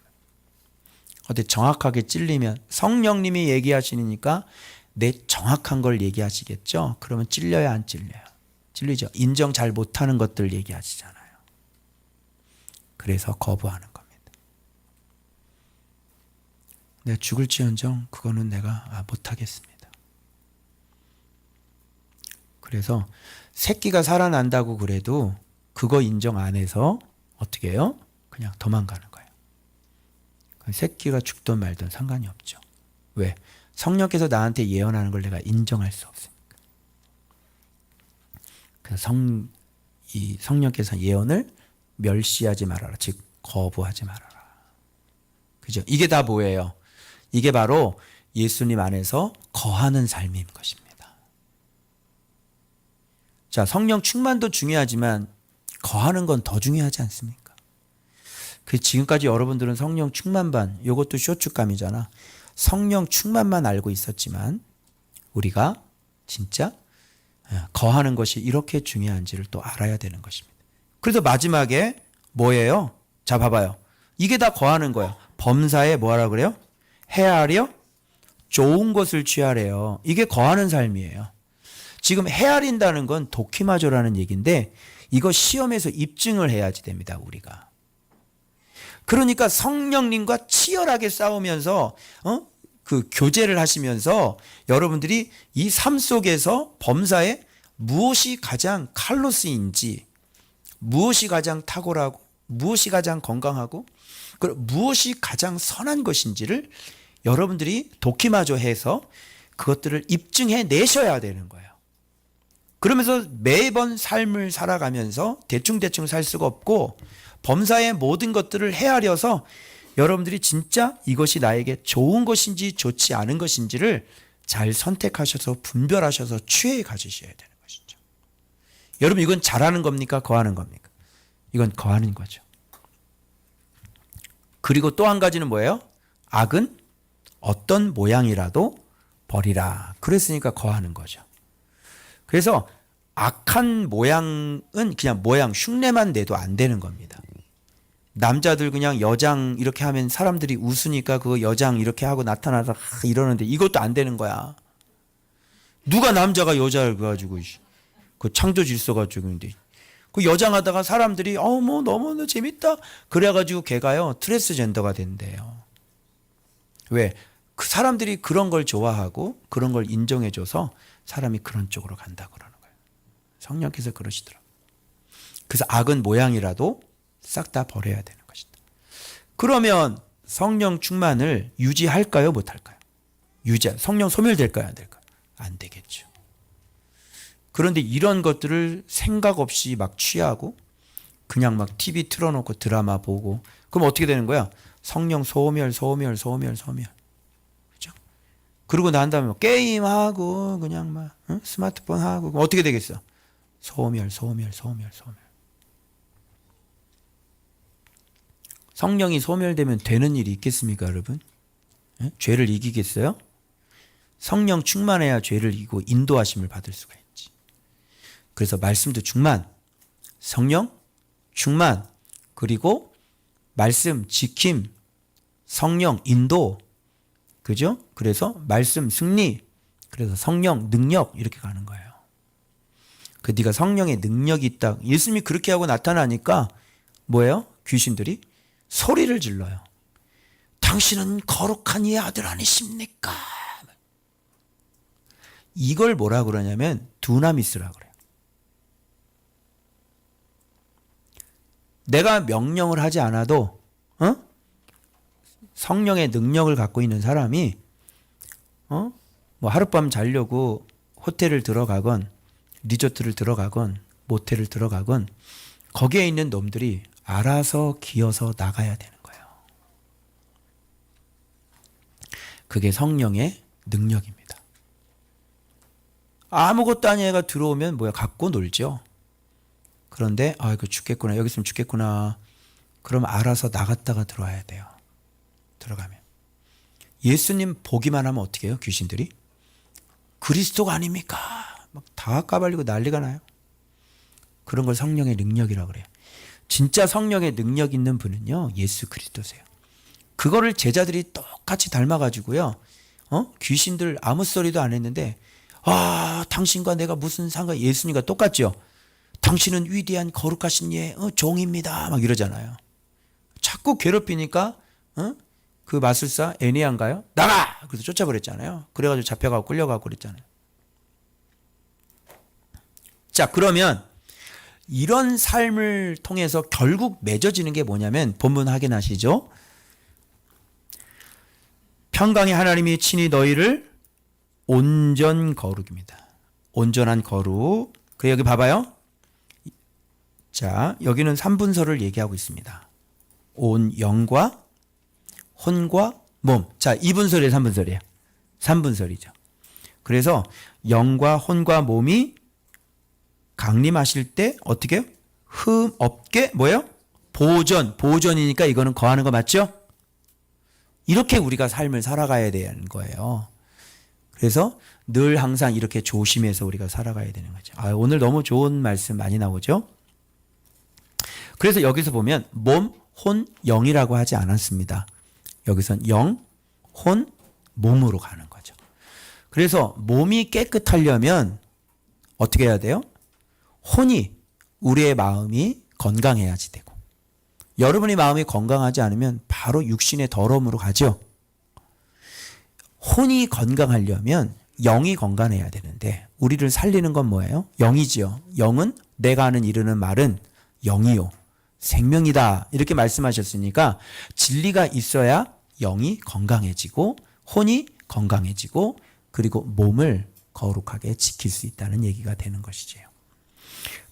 어때 정확하게 찔리면 성령님이 얘기하시니까 내 정확한 걸 얘기하시겠죠? 그러면 찔려야 안 찔려요? 찔리죠. 인정 잘 못하는 것들 얘기하시잖아요. 그래서 거부하는 겁니다. 내가 죽을지언정 그거는 내가 못하겠습니다. 그래서 새끼가 살아난다고 그래도 그거 인정 안 해서 어떻게 해요? 그냥 도망가는 거예요. 새끼가 죽든 말든 상관이 없죠. 왜? 성령께서 나한테 예언하는 걸 내가 인정할 수 없으니까. 그래서 이 성령께서 예언을 멸시하지 말아라. 즉 거부하지 말아라. 그죠? 이게 다 뭐예요? 이게 바로 예수님 안에서 거하는 삶인 것입니다. 자, 성령 충만도 중요하지만 거하는 건 더 중요하지 않습니까? 그 지금까지 여러분들은 성령 충만반, 이것도 쇼츠감이잖아. 성령 충만만 알고 있었지만 우리가 진짜 거하는 것이 이렇게 중요한지를 또 알아야 되는 것입니다. 그래서 마지막에 뭐예요? 자, 봐봐요. 이게 다 거하는 거예요. 범사에 뭐하라 그래요? 헤아려 좋은 것을 취하래요. 이게 거하는 삶이에요. 지금 헤아린다는 건 도키마조라는 얘기인데 이거 시험에서 입증을 해야지 됩니다. 우리가. 그러니까 성령님과 치열하게 싸우면서 그 교제를 하시면서 여러분들이 이 삶 속에서 범사에 무엇이 가장 칼로스인지, 무엇이 가장 탁월하고, 무엇이 가장 건강하고, 그리고 무엇이 가장 선한 것인지를 여러분들이 도키마조 해서 그것들을 입증해 내셔야 되는 거예요. 그러면서 매번 삶을 살아가면서 대충대충 살 수가 없고 범사의 모든 것들을 헤아려서 여러분들이 진짜 이것이 나에게 좋은 것인지 좋지 않은 것인지를 잘 선택하셔서 분별하셔서 취해 가지셔야 되는 것이죠. 여러분 이건 잘하는 겁니까? 거하는 겁니까? 이건 거하는 거죠. 그리고 또 한 가지는 뭐예요? 악은 어떤 모양이라도 버리라. 그랬으니까 거하는 거죠. 그래서 악한 모양은 그냥 모양 흉내만 내도 안 되는 겁니다. 남자들 그냥 여장 이렇게 하면 사람들이 웃으니까 그거 여장 이렇게 하고 나타나서 이러는데 이것도 안 되는 거야. 누가 남자가 여자를 가지고 그 창조 질서 가지고 있는데 그 여장하다가 사람들이 뭐 너무 재밌다 그래가지고 걔가요 트랜스젠더가 된대요. 왜? 그 사람들이 그런 걸 좋아하고 그런 걸 인정해줘서 사람이 그런 쪽으로 간다 그러는 거예요. 성령께서 그러시더라고요. 그래서 악은 모양이라도 싹 다 버려야 되는 것이다. 그러면 성령 충만을 유지할까요? 못할까요? 성령 소멸될까요? 안 될까요? 안 되겠죠. 그런데 이런 것들을 생각 없이 막 취하고 그냥 막 TV 틀어놓고 드라마 보고 그럼 어떻게 되는 거야? 성령 소멸. 그죠? 그러고 난 다음에 게임하고 그냥 막 스마트폰 하고 그럼 어떻게 되겠어? 소멸. 성령이 소멸되면 되는 일이 있겠습니까, 여러분? 죄를 이기겠어요? 성령 충만해야 죄를 이기고 인도하심을 받을 수가 있지. 그래서 말씀도 충만, 성령 충만, 그리고 말씀 지킴, 성령 인도, 그죠? 그래서 말씀 승리, 그래서 성령 능력 이렇게 가는 거예요. 그 네가 성령의 능력이 있다. 예수님이 그렇게 하고 나타나니까 뭐예요? 귀신들이 소리를 질러요. 당신은 거룩한 이의 아들 아니십니까? 이걸 뭐라 그러냐면 두나미스라 그래요. 내가 명령을 하지 않아도 성령의 능력을 갖고 있는 사람이 뭐 하룻밤 자려고 호텔을 들어가건 리조트를 들어가건 모텔을 들어가건 거기에 있는 놈들이 알아서 기어서 나가야 되는 거예요. 그게 성령의 능력입니다. 아무것도 아닌 애가 들어오면 갖고 놀죠. 그런데 이거 죽겠구나. 여기 있으면 죽겠구나. 그럼 알아서 나갔다가 들어와야 돼요. 들어가면. 예수님 보기만 하면 어떻게 해요? 귀신들이? 그리스도가 아닙니까? 막 다 까발리고 난리가 나요. 그런 걸 성령의 능력이라고 그래요. 진짜 성령의 능력 있는 분은요, 예수 그리스도세요. 그거를 제자들이 똑같이 닮아가지고요, 귀신들 아무 소리도 안 했는데, 당신과 내가 무슨 상관, 예수님과 똑같죠? 당신은 위대한 거룩하신 예, 종입니다. 막 이러잖아요. 자꾸 괴롭히니까, 그 마술사 애니안가요? 나가! 그래서 쫓아버렸잖아요. 그래가지고 잡혀가고 끌려가고 그랬잖아요. 자, 그러면 이런 삶을 통해서 결국 맺어지는 게 뭐냐면 본문 확인하시죠? 평강의 하나님이 친히 너희를 온전 거룩입니다. 온전한 거룩. 그래 여기 봐봐요. 자, 여기는 3분설을 얘기하고 있습니다. 온 영과 혼과 몸. 자, 2분설이에요, 3분설이에요. 3분설이죠. 그래서 영과 혼과 몸이 강림하실 때 어떻게 해요? 흠 없게 뭐예요? 보존이니까 이거는 거하는 거 맞죠? 이렇게 우리가 삶을 살아가야 되는 거예요. 그래서 늘 항상 이렇게 조심해서 우리가 살아가야 되는 거죠. 오늘 너무 좋은 말씀 많이 나오죠? 그래서 여기서 보면 몸, 혼, 영이라고 하지 않았습니다. 여기선 영, 혼, 몸으로 가는 거죠. 그래서 몸이 깨끗하려면 어떻게 해야 돼요? 혼이, 우리의 마음이 건강해야지 되고, 여러분의 마음이 건강하지 않으면 바로 육신의 더러움으로 가죠. 혼이 건강하려면 영이 건강해야 되는데 우리를 살리는 건 뭐예요? 영이지요. 영은 내가 하는 이르는 말은 영이요 생명이다 이렇게 말씀하셨으니까 진리가 있어야 영이 건강해지고 혼이 건강해지고 그리고 몸을 거룩하게 지킬 수 있다는 얘기가 되는 것이죠.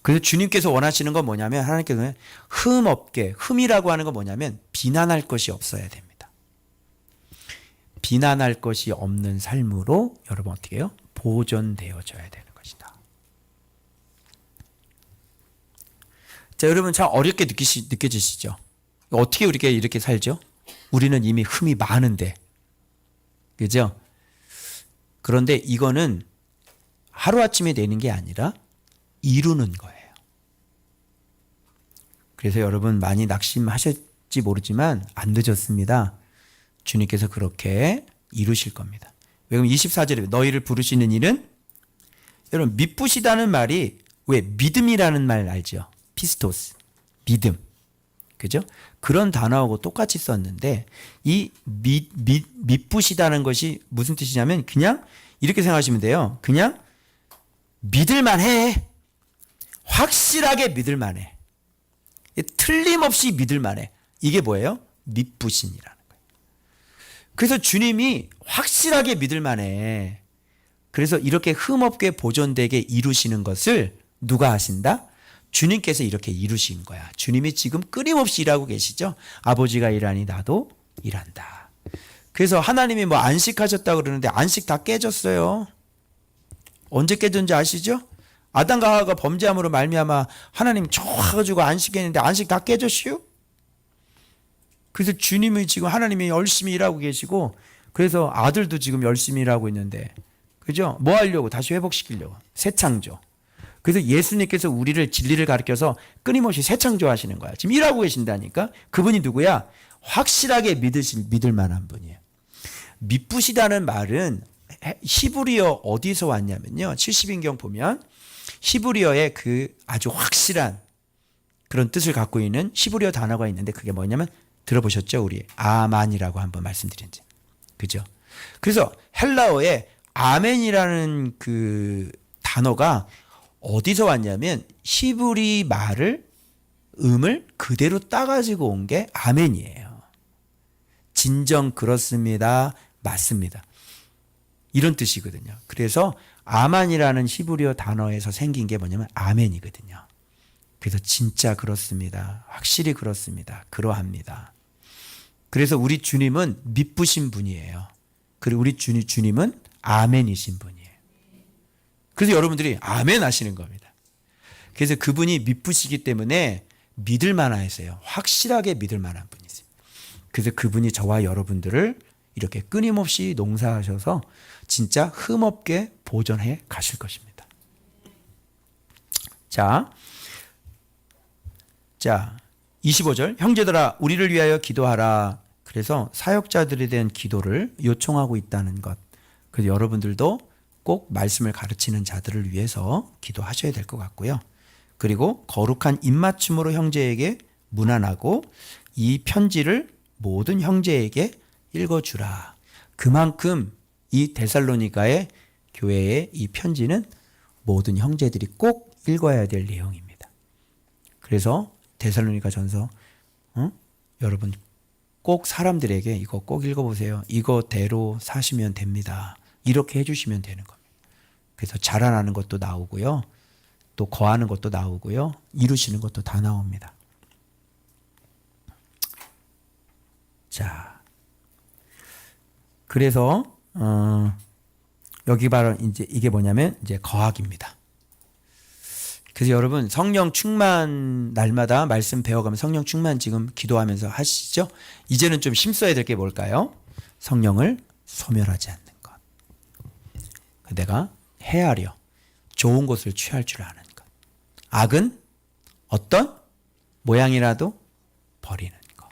그래서 주님께서 원하시는 건 뭐냐면 하나님께서는 흠 없게, 흠이라고 하는 건 뭐냐면 비난할 것이 없어야 됩니다. 비난할 것이 없는 삶으로 여러분 어떻게 해요? 보존되어져야 되는 것이다. 자, 여러분 참 어렵게 느껴지시죠? 어떻게 우리가 이렇게 살죠? 우리는 이미 흠이 많은데, 그죠? 그런데 이거는 하루아침에 되는 게 아니라 이루는 거예요. 그래서 여러분 많이 낙심하실지 모르지만 안 늦었습니다. 주님께서 그렇게 이루실 겁니다. 왜냐하면 24절에 너희를 부르시는 이는 여러분 미쁘시다는 말이 왜 믿음이라는 말 알죠? 피스토스, 믿음. 그죠? 그런 단어하고 똑같이 썼는데 이 미쁘시다는 것이 무슨 뜻이냐면 그냥 이렇게 생각하시면 돼요. 그냥 믿을만 해. 확실하게 믿을만 해. 틀림없이 믿을만 해. 이게 뭐예요? 미쁘신이라는 거예요. 그래서 주님이 확실하게 믿을만 해. 그래서 이렇게 흠없게 보존되게 이루시는 것을 누가 하신다? 주님께서 이렇게 이루신 거야. 주님이 지금 끊임없이 일하고 계시죠? 아버지가 일하니 나도 일한다. 그래서 하나님이 뭐 안식하셨다고 그러는데 안식 다 깨졌어요. 언제 깨졌는지 아시죠? 아담과 하와가 범죄함으로 말미암아 하나님 좋아가지고 안식했는데 안식 다 깨졌슈? 그래서 주님이 지금 하나님이 열심히 일하고 계시고 그래서 아들도 지금 열심히 일하고 있는데 그죠? 뭐 하려고? 다시 회복시키려고. 새 창조. 그래서 예수님께서 우리를 진리를 가르쳐서 끊임없이 새 창조하시는 거야. 지금 일하고 계신다니까. 그분이 누구야? 확실하게 믿을 만한 분이에요. 미쁘시다는 말은 히브리어 어디서 왔냐면요. 70인경 보면 히브리어의 그 아주 확실한 그런 뜻을 갖고 있는 히브리어 단어가 있는데 그게 뭐냐면 들어보셨죠? 우리 아만이라고 한번 말씀드린지. 그죠? 그래서 헬라어에 아멘이라는 그 단어가 어디서 왔냐면 히브리 말을 음을 그대로 따가지고 온 게 아멘이에요. 진정 그렇습니다. 맞습니다. 이런 뜻이거든요. 그래서 아만이라는 히브리어 단어에서 생긴 게 뭐냐면 아멘이거든요. 그래서 진짜 그렇습니다. 확실히 그렇습니다. 그러합니다. 그래서 우리 주님은 미쁘신 분이에요. 그리고 우리 주님은 아멘이신 분이에요. 그래서 여러분들이 아멘 하시는 겁니다. 그래서 그분이 미쁘시기 때문에 믿을 만하세요. 확실하게 믿을 만한 분이세요. 그래서 그분이 저와 여러분들을 이렇게 끊임없이 농사하셔서 진짜 흠없게 보존해 가실 것입니다. 자, 25절 형제들아 우리를 위하여 기도하라. 그래서 사역자들에 대한 기도를 요청하고 있다는 것. 그래서 여러분들도 꼭 말씀을 가르치는 자들을 위해서 기도하셔야 될 것 같고요. 그리고 거룩한 입맞춤으로 형제에게 문안하고 이 편지를 모든 형제에게 읽어주라. 그만큼 이 데살로니가의 교회의 이 편지는 모든 형제들이 꼭 읽어야 될 내용입니다. 그래서 데살로니가 전서 여러분 꼭 사람들에게 이거 꼭 읽어보세요. 이거대로 사시면 됩니다. 이렇게 해주시면 되는 겁니다. 그래서 자라나는 것도 나오고요. 또 거하는 것도 나오고요. 이루시는 것도 다 나옵니다. 자, 그래서 여기 바로 이제 이게 뭐냐면 이제 거학입니다. 그래서 여러분 성령 충만 날마다 말씀 배워가면 성령 충만 지금 기도하면서 하시죠. 이제는 좀 힘써야 될 게 뭘까요? 성령을 소멸하지 않는 것. 내가 헤아려 좋은 것을 취할 줄 아는 것. 악은 어떤 모양이라도 버리는 것.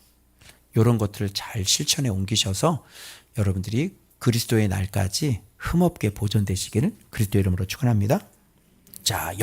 이런 것들을 잘 실천에 옮기셔서 여러분들이 그리스도의 날까지 흠없게 보존되시기를 그리스도 이름으로 축원합니다. 자,